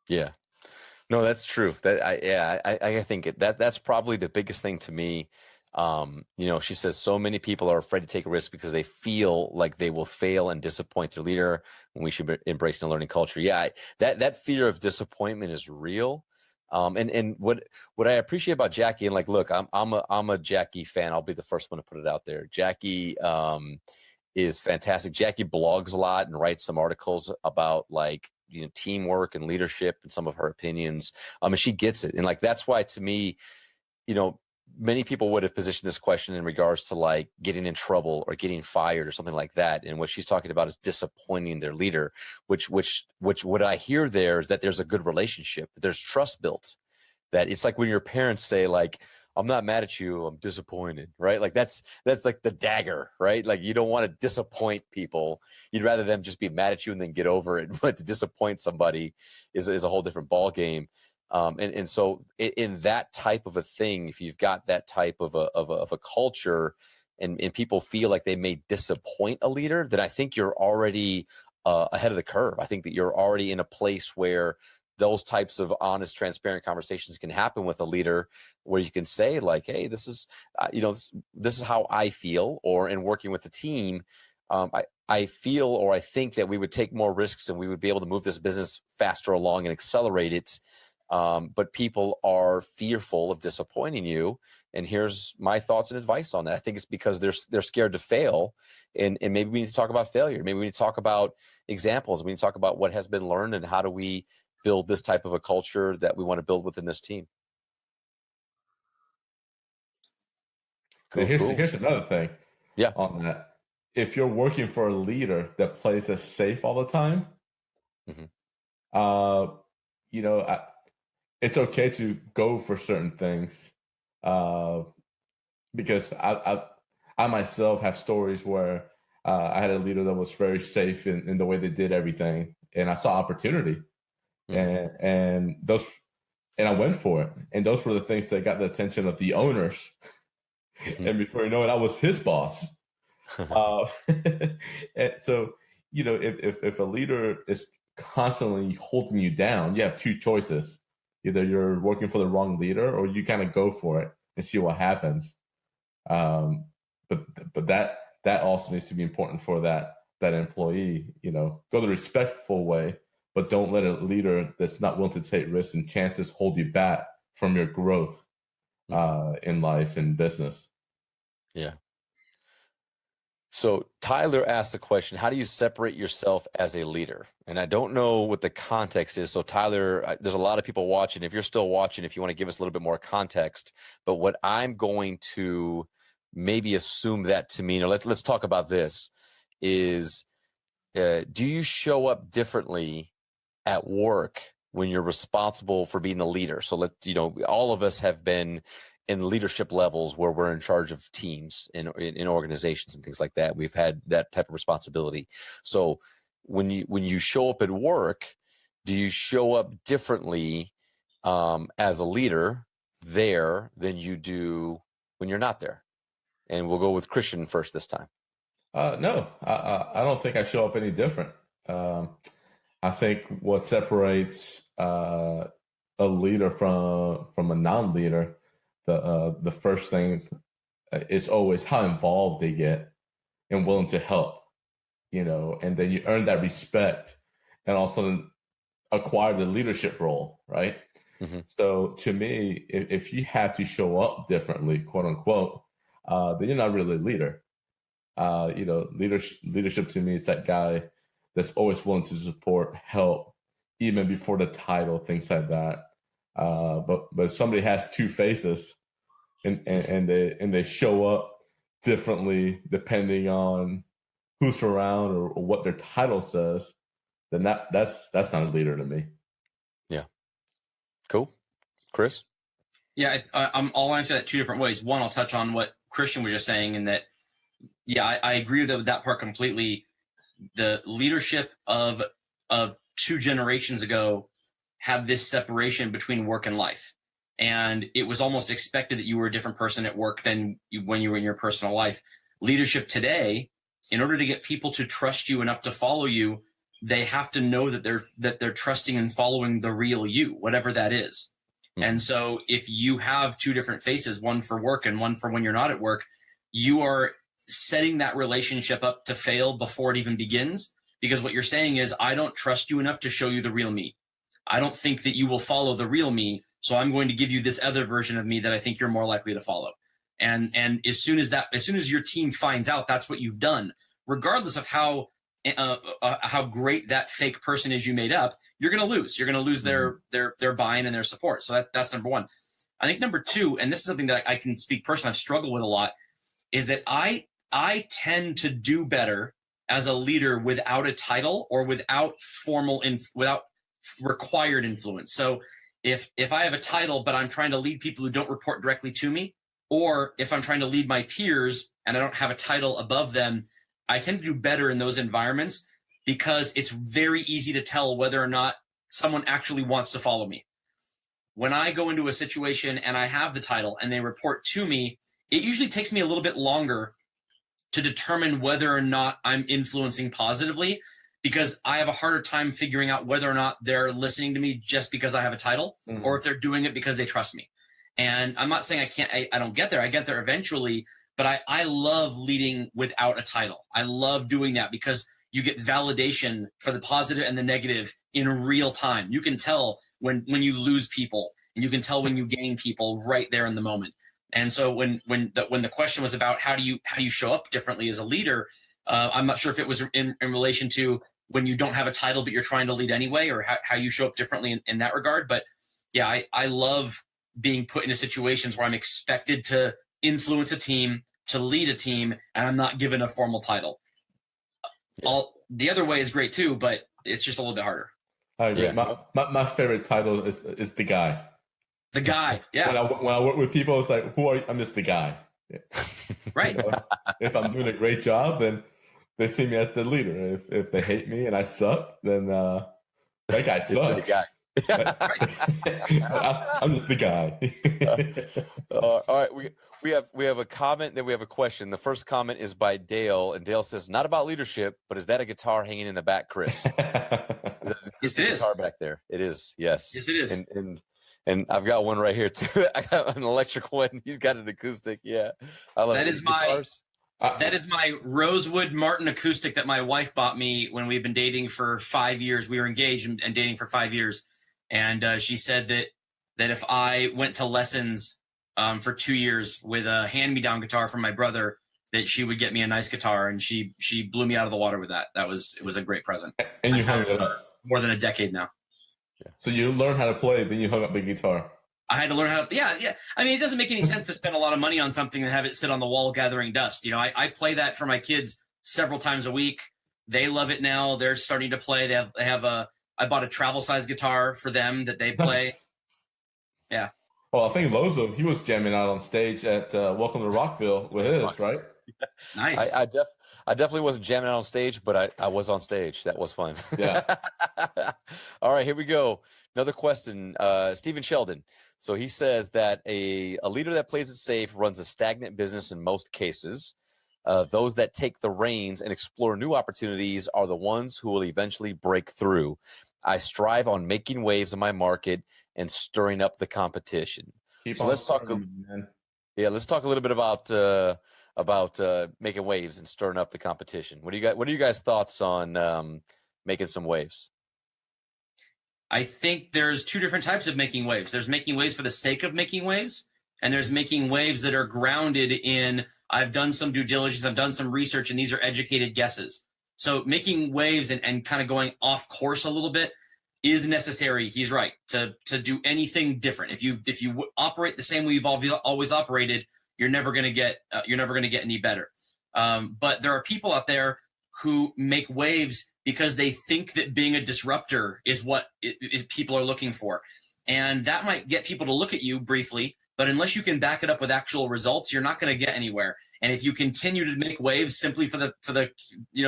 Yeah, no, that's true. I think that's probably the biggest thing to me. She says so many people are afraid to take a risk because they feel like they will fail and disappoint their leader, when we should be embracing a learning culture. Yeah, that fear of disappointment is real. And what I appreciate about Jackie, and like, look, I'm a Jackie fan. I'll be the first one to put it out there. Jackie is fantastic. Jackie blogs a lot and writes some articles about like, you know, teamwork and leadership and some of her opinions. And she gets it. And like, that's why to me, you know, many people would have positioned this question in regards to like getting in trouble or getting fired or something like that. And what she's talking about is disappointing their leader, which what I hear there is that there's a good relationship, that there's trust built, that it's like when your parents say like, I'm not mad at you, I'm disappointed, right? Like that's like the dagger, right? Like you don't want to disappoint people. You'd rather them just be mad at you and then get over it. But to disappoint somebody is a whole different ball game. And so in that type of a thing, if you've got that type of a culture and people feel like they may disappoint a leader, then I think you're already ahead of the curve. I think that you're already in a place where those types of honest, transparent conversations can happen with a leader where you can say like, hey, this is, this is how I feel, or in working with the team, I feel, or I think that we would take more risks and we would be able to move this business faster along and accelerate it. But people are fearful of disappointing you. And here's my thoughts and advice on that. I think it's because they're scared to fail. And maybe we need to talk about failure. Maybe we need to talk about examples. We need to talk about what has been learned and how do we build this type of a culture that we want to build within this team. Cool, here's another thing. Yeah. On that. If you're working for a leader that plays it safe all the time, it's okay to go for certain things, because I myself have stories where I had a leader that was very safe in the way they did everything, and I saw opportunity, and I went for it, and those were the things that got the attention of the owners, and before you know it, I was his boss. And so, if a leader is constantly holding you down, you have two choices. Either you're working for the wrong leader, or you kind of go for it and see what happens. But that also needs to be important for that employee. Go the respectful way, but don't let a leader that's not willing to take risks and chances hold you back from your growth in life and business. Yeah. So Tyler asked a question, how do you separate yourself as a leader? And I don't know what the context is. So Tyler, there's a lot of people watching. If you're still watching, if you want to give us a little bit more context, but what I'm going to maybe assume that to mean, or let's talk about this, is do you show up differently at work when you're responsible for being the leader? So all of us have been in leadership levels where we're in charge of teams in organizations and things like that. We've had that type of responsibility. So when you show up at work, do you show up differently as a leader there than you do when you're not there? And we'll go with Christian first this time. No, I don't think I show up any different. I think what separates a leader from a non-leader, the first thing is always how involved they get and willing to help, and then you earn that respect and also acquire the leadership role, right? So to me, if you have to show up differently, quote unquote, then you're not really a leader. Leadership to me is that guy that's always willing to support, help, even before the title, things like that. But if somebody has two faces and they show up differently depending on who's around or what their title says, then that's not a leader to me. Yeah. Cool. Chris? Yeah, I'll answer that two different ways. One, I'll touch on what Christian was just saying, in that, yeah, I agree with that part completely. The leadership of 2 generations ago have this separation between work and life. And it was almost expected that you were a different person at work than when you were in your personal life. Leadership today, in order to get people to trust you enough to follow you, they have to know that they're trusting and following the real you, whatever that is. And so if you have 2 different faces, one for work and one for when you're not at work, you are setting that relationship up to fail before it even begins. Because what you're saying is, I don't trust you enough to show you the real me. I don't think that you will follow the real me. So I'm going to give you this other version of me that I think you're more likely to follow. And as soon as your team finds out that's what you've done, regardless of how great that fake person is you made up, you're going to lose. You're going to lose their buy-in and their support. So that's number one. I think number two, and this is something that I can speak personally, I've struggled with a lot, is that I tend to do better as a leader without a title or without without required influence. So if I have a title, but I'm trying to lead people who don't report directly to me, or if I'm trying to lead my peers and I don't have a title above them, I tend to do better in those environments because it's very easy to tell whether or not someone actually wants to follow me. When I go into a situation and I have the title and they report to me, it usually takes me a little bit longer to determine whether or not I'm influencing positively, because I have a harder time figuring out whether or not they're listening to me just because I have a title, or if they're doing it because they trust me. And I'm not saying I don't get there. I get there eventually, but I love leading without a title. I love doing that because you get validation for the positive and the negative in real time. You can tell when you lose people, and you can tell when you gain people right there in the moment. And so when the question was about how do you show up differently as a leader, I'm not sure if it was in relation to when you don't have a title but you're trying to lead anyway, or how you show up differently in that regard. But yeah, I love being put into situations where I'm expected to influence a team, to lead a team, and I'm not given a formal title. The other way is great too, but it's just a little bit harder. I agree. My favorite title is the guy. The guy, yeah. When I work with people, it's like, who are you? I'm just the guy. Yeah. Right. You know, if I'm doing a great job, then they see me as the leader. If they hate me and I suck, then that guy sucks. I'm just the guy. All right, we have a comment, then we have a question. The first comment is by Dale, and Dale says, "Not about leadership, but is that a guitar hanging in the back, Chris?" Yes, it is. Guitar back there. It is. Yes. Yes, it is. And I've got one right here too. I got an electric one. He's got an acoustic. Yeah, I love that. Guitars. That is my Rosewood Martin acoustic that my wife bought me when we've been dating for 5 years. We were engaged and dating for 5 years. And she said that if I went to lessons for 2 years with a hand-me-down guitar from my brother, that she would get me a nice guitar. And she blew me out of the water with that. It was a great present. And you hung it up. More than a decade now. Yeah. So you learned how to play, then you hung up the guitar. I had to learn how to, yeah. I mean, it doesn't make any sense to spend a lot of money on something and have it sit on the wall gathering dust. You know, I play that for my kids several times a week. They love it now. They're starting to play. I bought a travel size guitar for them that they play. Yeah. Well, I think Lozo, he was jamming out on stage at Welcome to Rockville with his, right? Nice. I definitely wasn't jamming out on stage, but I was on stage. That was fun. Yeah. All right, here we go. Another question. Stephen Sheldon. So he says that a leader that plays it safe runs a stagnant business in most cases. Those that take the reins and explore new opportunities are the ones who will eventually break through. I strive on making waves in my market and stirring up the competition. Let's talk a little bit about making waves and stirring up the competition. What are you guys thoughts on making some waves? I think there's two different types of making waves. There's making waves for the sake of making waves, and there's making waves that are grounded in, I've done some due diligence, I've done some research, and these are educated guesses. So making waves and kind of going off course a little bit is necessary. He's right to do anything different. If you operate the same way you've always operated, you're never going to get any better. But there are people out there who make waves because they think that being a disruptor is what people are looking for. And that might get people to look at you briefly, but unless you can back it up with actual results, you're not going to get anywhere. And if you continue to make waves simply for the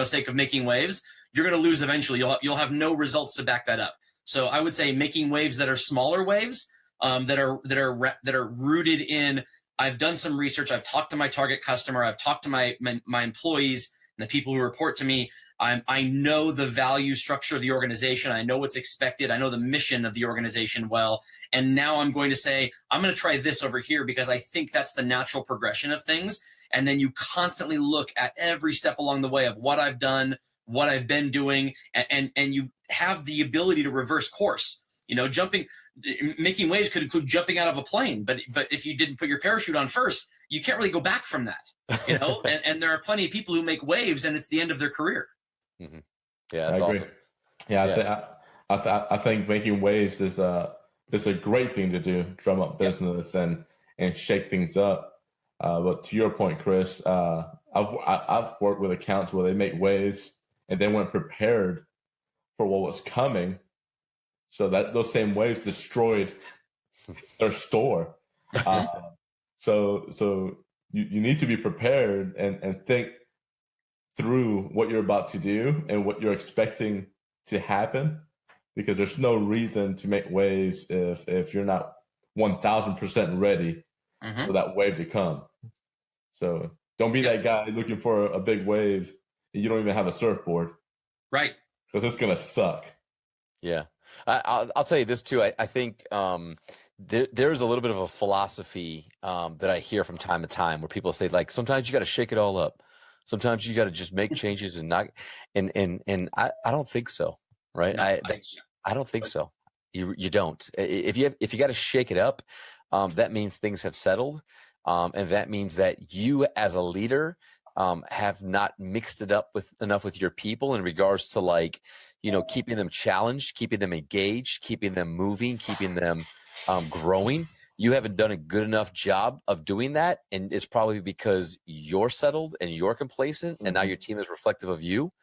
sake of making waves, you're going to lose eventually. You'll have no results to back that up. So I would say making waves that are smaller waves, that are rooted in, I've done some research, I've talked to my target customer, I've talked to my employees and the people who report to me. I know the value structure of the organization. I know what's expected. I know the mission of the organization well. And now I'm going to say, I'm going to try this over here because I think that's the natural progression of things. And then you constantly look at every step along the way of what I've done, what I've been doing, and you have the ability to reverse course. Making waves could include jumping out of a plane, but if you didn't put your parachute on first, you can't really go back from that. And there are plenty of people who make waves, and it's the end of their career. Mm-hmm. Yeah, that's I agree. awesome. Yeah, I think making waves is a great thing to do, drum up business and shake things up. But to your point, Chris, I've worked with accounts where they make waves and they weren't prepared for what was coming, so that those same waves destroyed their store. So you need to be prepared and think through what you're about to do and what you're expecting to happen, because there's no reason to make waves if you're not 1000% ready for that wave to come. So don't be that guy looking for a big wave and you don't even have a surfboard. Right. Because it's going to suck. Yeah. I'll tell you this too. I think there's a little bit of a philosophy that I hear from time to time where people say, like, sometimes you got to shake it all up. Sometimes you got to just make changes and not, and I don't think so. Right. No, I don't think so. You don't. If you got to shake it up, that means things have settled. And that means that you as a leader have not mixed it up enough with your people in regards to, like, keeping them challenged, keeping them engaged, keeping them moving, keeping them growing. You haven't done a good enough job of doing that. And it's probably because you're settled and you're complacent, and now your team is reflective of you,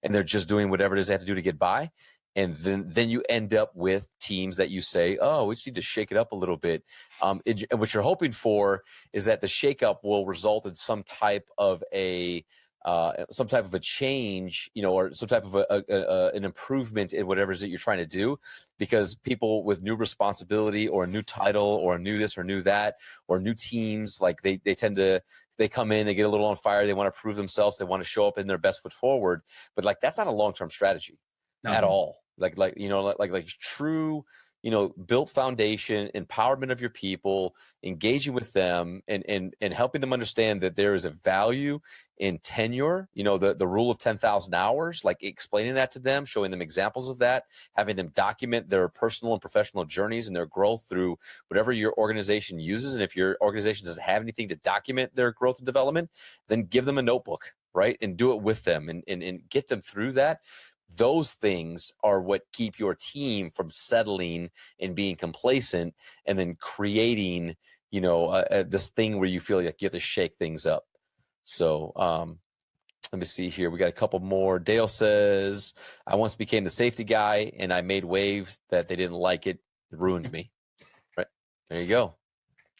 and they're just doing whatever it is they have to do to get by. And then you end up with teams that you say, oh, we just need to shake it up a little bit. And what you're hoping for is that the shakeup will result in some type of a change, or some type of an improvement in whatever it is that you're trying to do, because people with new responsibility or a new title or a new this or new that or new teams, like they come in, they get a little on fire, they want to prove themselves, they want to show up in their best foot forward, but like that's not a long-term strategy at all. Like true, built foundation, empowerment of your people, engaging with them and helping them understand that there is a value in tenure, the rule of 10,000 hours, like explaining that to them, showing them examples of that, having them document their personal and professional journeys and their growth through whatever your organization uses. And if your organization doesn't have anything to document their growth and development, then give them a notebook, right? And do it with them and get them through that. Those things are what keep your team from settling and being complacent and then creating, this thing where you feel like you have to shake things up. So let me see here. We got a couple more. Dale says, I once became the safety guy and I made waves that they didn't like it. It ruined me. Right. There you go.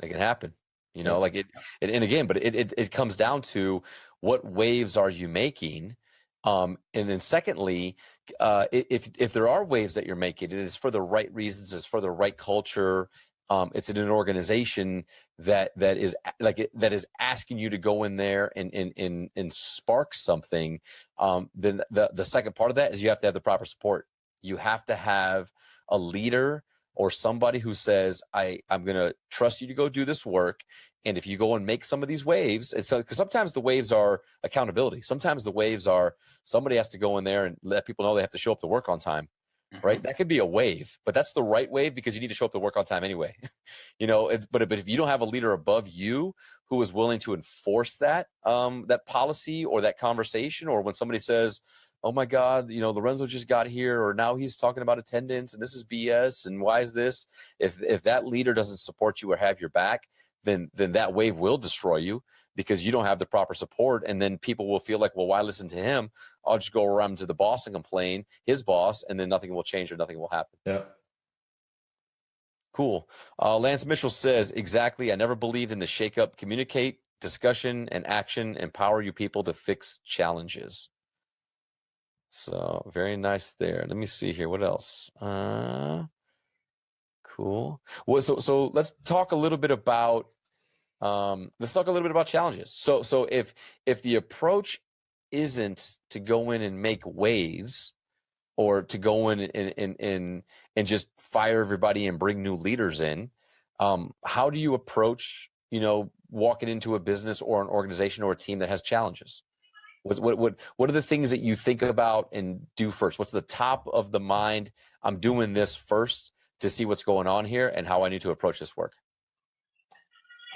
That can happen. Like it and again, but it comes down to what waves are you making? And then secondly, if there are waves that you're making, it is for the right reasons, it's for the right culture. It's in an organization that is asking you to go in there and spark something. Then the second part of that is you have to have the proper support. You have to have a leader or somebody who says, I'm going to trust you to go do this work. And if you go and make some of these waves, and so because sometimes the waves are accountability. Sometimes the waves are somebody has to go in there and let people know they have to show up to work on time, right? That could be a wave, but that's the right wave because you need to show up to work on time anyway. But if you don't have a leader above you who is willing to enforce that policy or that conversation, or when somebody says, oh my God, Lorenzo just got here, or now he's talking about attendance and this is BS and why is this? If that leader doesn't support you or have your back, then that wave will destroy you because you don't have the proper support. And then people will feel like, well, why listen to him? I'll just go around to the boss and complain, his boss, and then nothing will change or nothing will happen. Yeah. Cool. Lance Mitchell says, exactly. I never believed in the shake-up. Communicate, discussion, and action. Empower you people to fix challenges. So very nice there. Let me see here. What else? Cool. Well, so let's talk a little bit about challenges. So if the approach isn't to go in and make waves, or to go in and just fire everybody and bring new leaders in, how do you approach walking into a business or an organization or a team that has challenges? What are the things that you think about and do first? What's the top of the mind? I'm doing this first to see what's going on here and how I need to approach this work?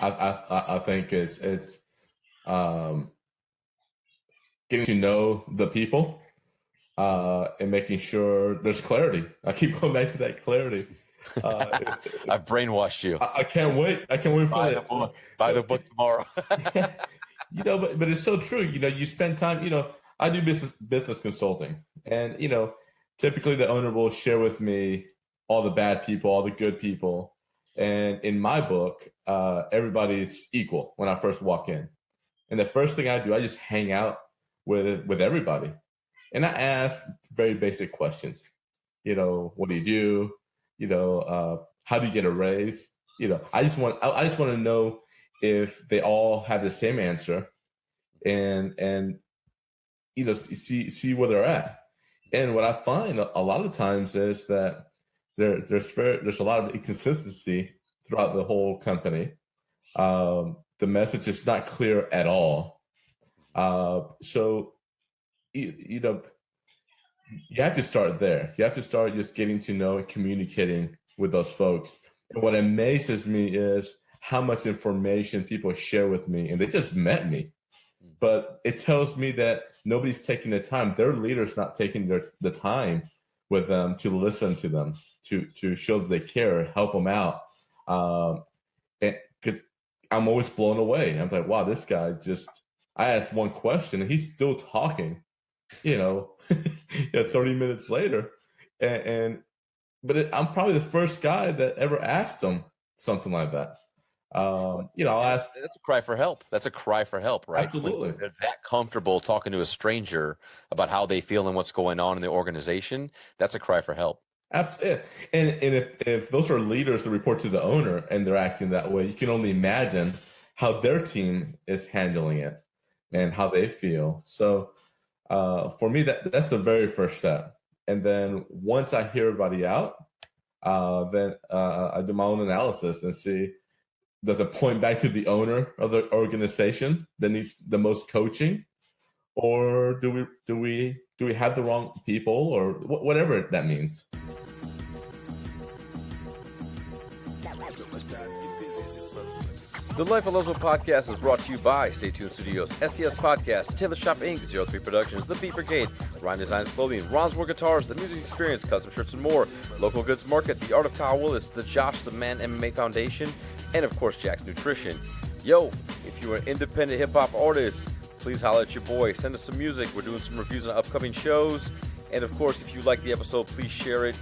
I think it's getting to know the people and making sure there's clarity. I keep going back to that clarity. I've brainwashed you. I can't wait. I can't wait for it. Buy the book tomorrow. But it's so true. You spend time. I do business consulting, and typically the owner will share with me all the bad people, all the good people. And in my book, everybody's equal when I first walk in. And the first thing I do, I just hang out with everybody. And I ask very basic questions. What do you do? How do you get a raise? I just want to know if they all have the same answer and see where they're at. And what I find a lot of times is that there's a lot of inconsistency throughout the whole company. The message is not clear at all. So you have to start there. You have to start just getting to know and communicating with those folks. And what amazes me is how much information people share with me, and they just met me. But it tells me that nobody's taking the time. Their leader's not taking the time with them to listen to them, to show that they care, help them out. And because I'm always blown away. I'm like, wow, this guy I asked one question and he's still talking, 30 minutes later. But I'm probably the first guy that ever asked him something like that. I'll ask. That's a cry for help. That's a cry for help, right? Absolutely. When they're that comfortable talking to a stranger about how they feel and what's going on in the organization. That's a cry for help. Absolutely. And if those are leaders that report to the owner and they're acting that way, you can only imagine how their team is handling it and how they feel. So for me, that's the very first step. And then once I hear everybody out, then I do my own analysis and see, does it point back to the owner of the organization that needs the most coaching, or do we have the wrong people, or whatever that means? The Life of Lozo podcast is brought to you by Stay Tuned Studios, STS Podcast, Taylor Shop Inc., 03 Productions, The Beat Brigade, Ryan Designs Clothing, Ronz War Guitars, The Music Experience, Custom Shirts and more, Local Goods Market, The Art of Kyle Willis, The Josh the Man MMA Foundation, and of course Jack's Nutrition. Yo, if you're an independent hip-hop artist, please holler at your boy. Send us some music. We're doing some reviews on upcoming shows. And of course, if you like the episode, please share it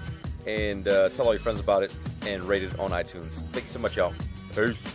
and tell all your friends about it and rate it on iTunes. Thank you so much, y'all. Peace.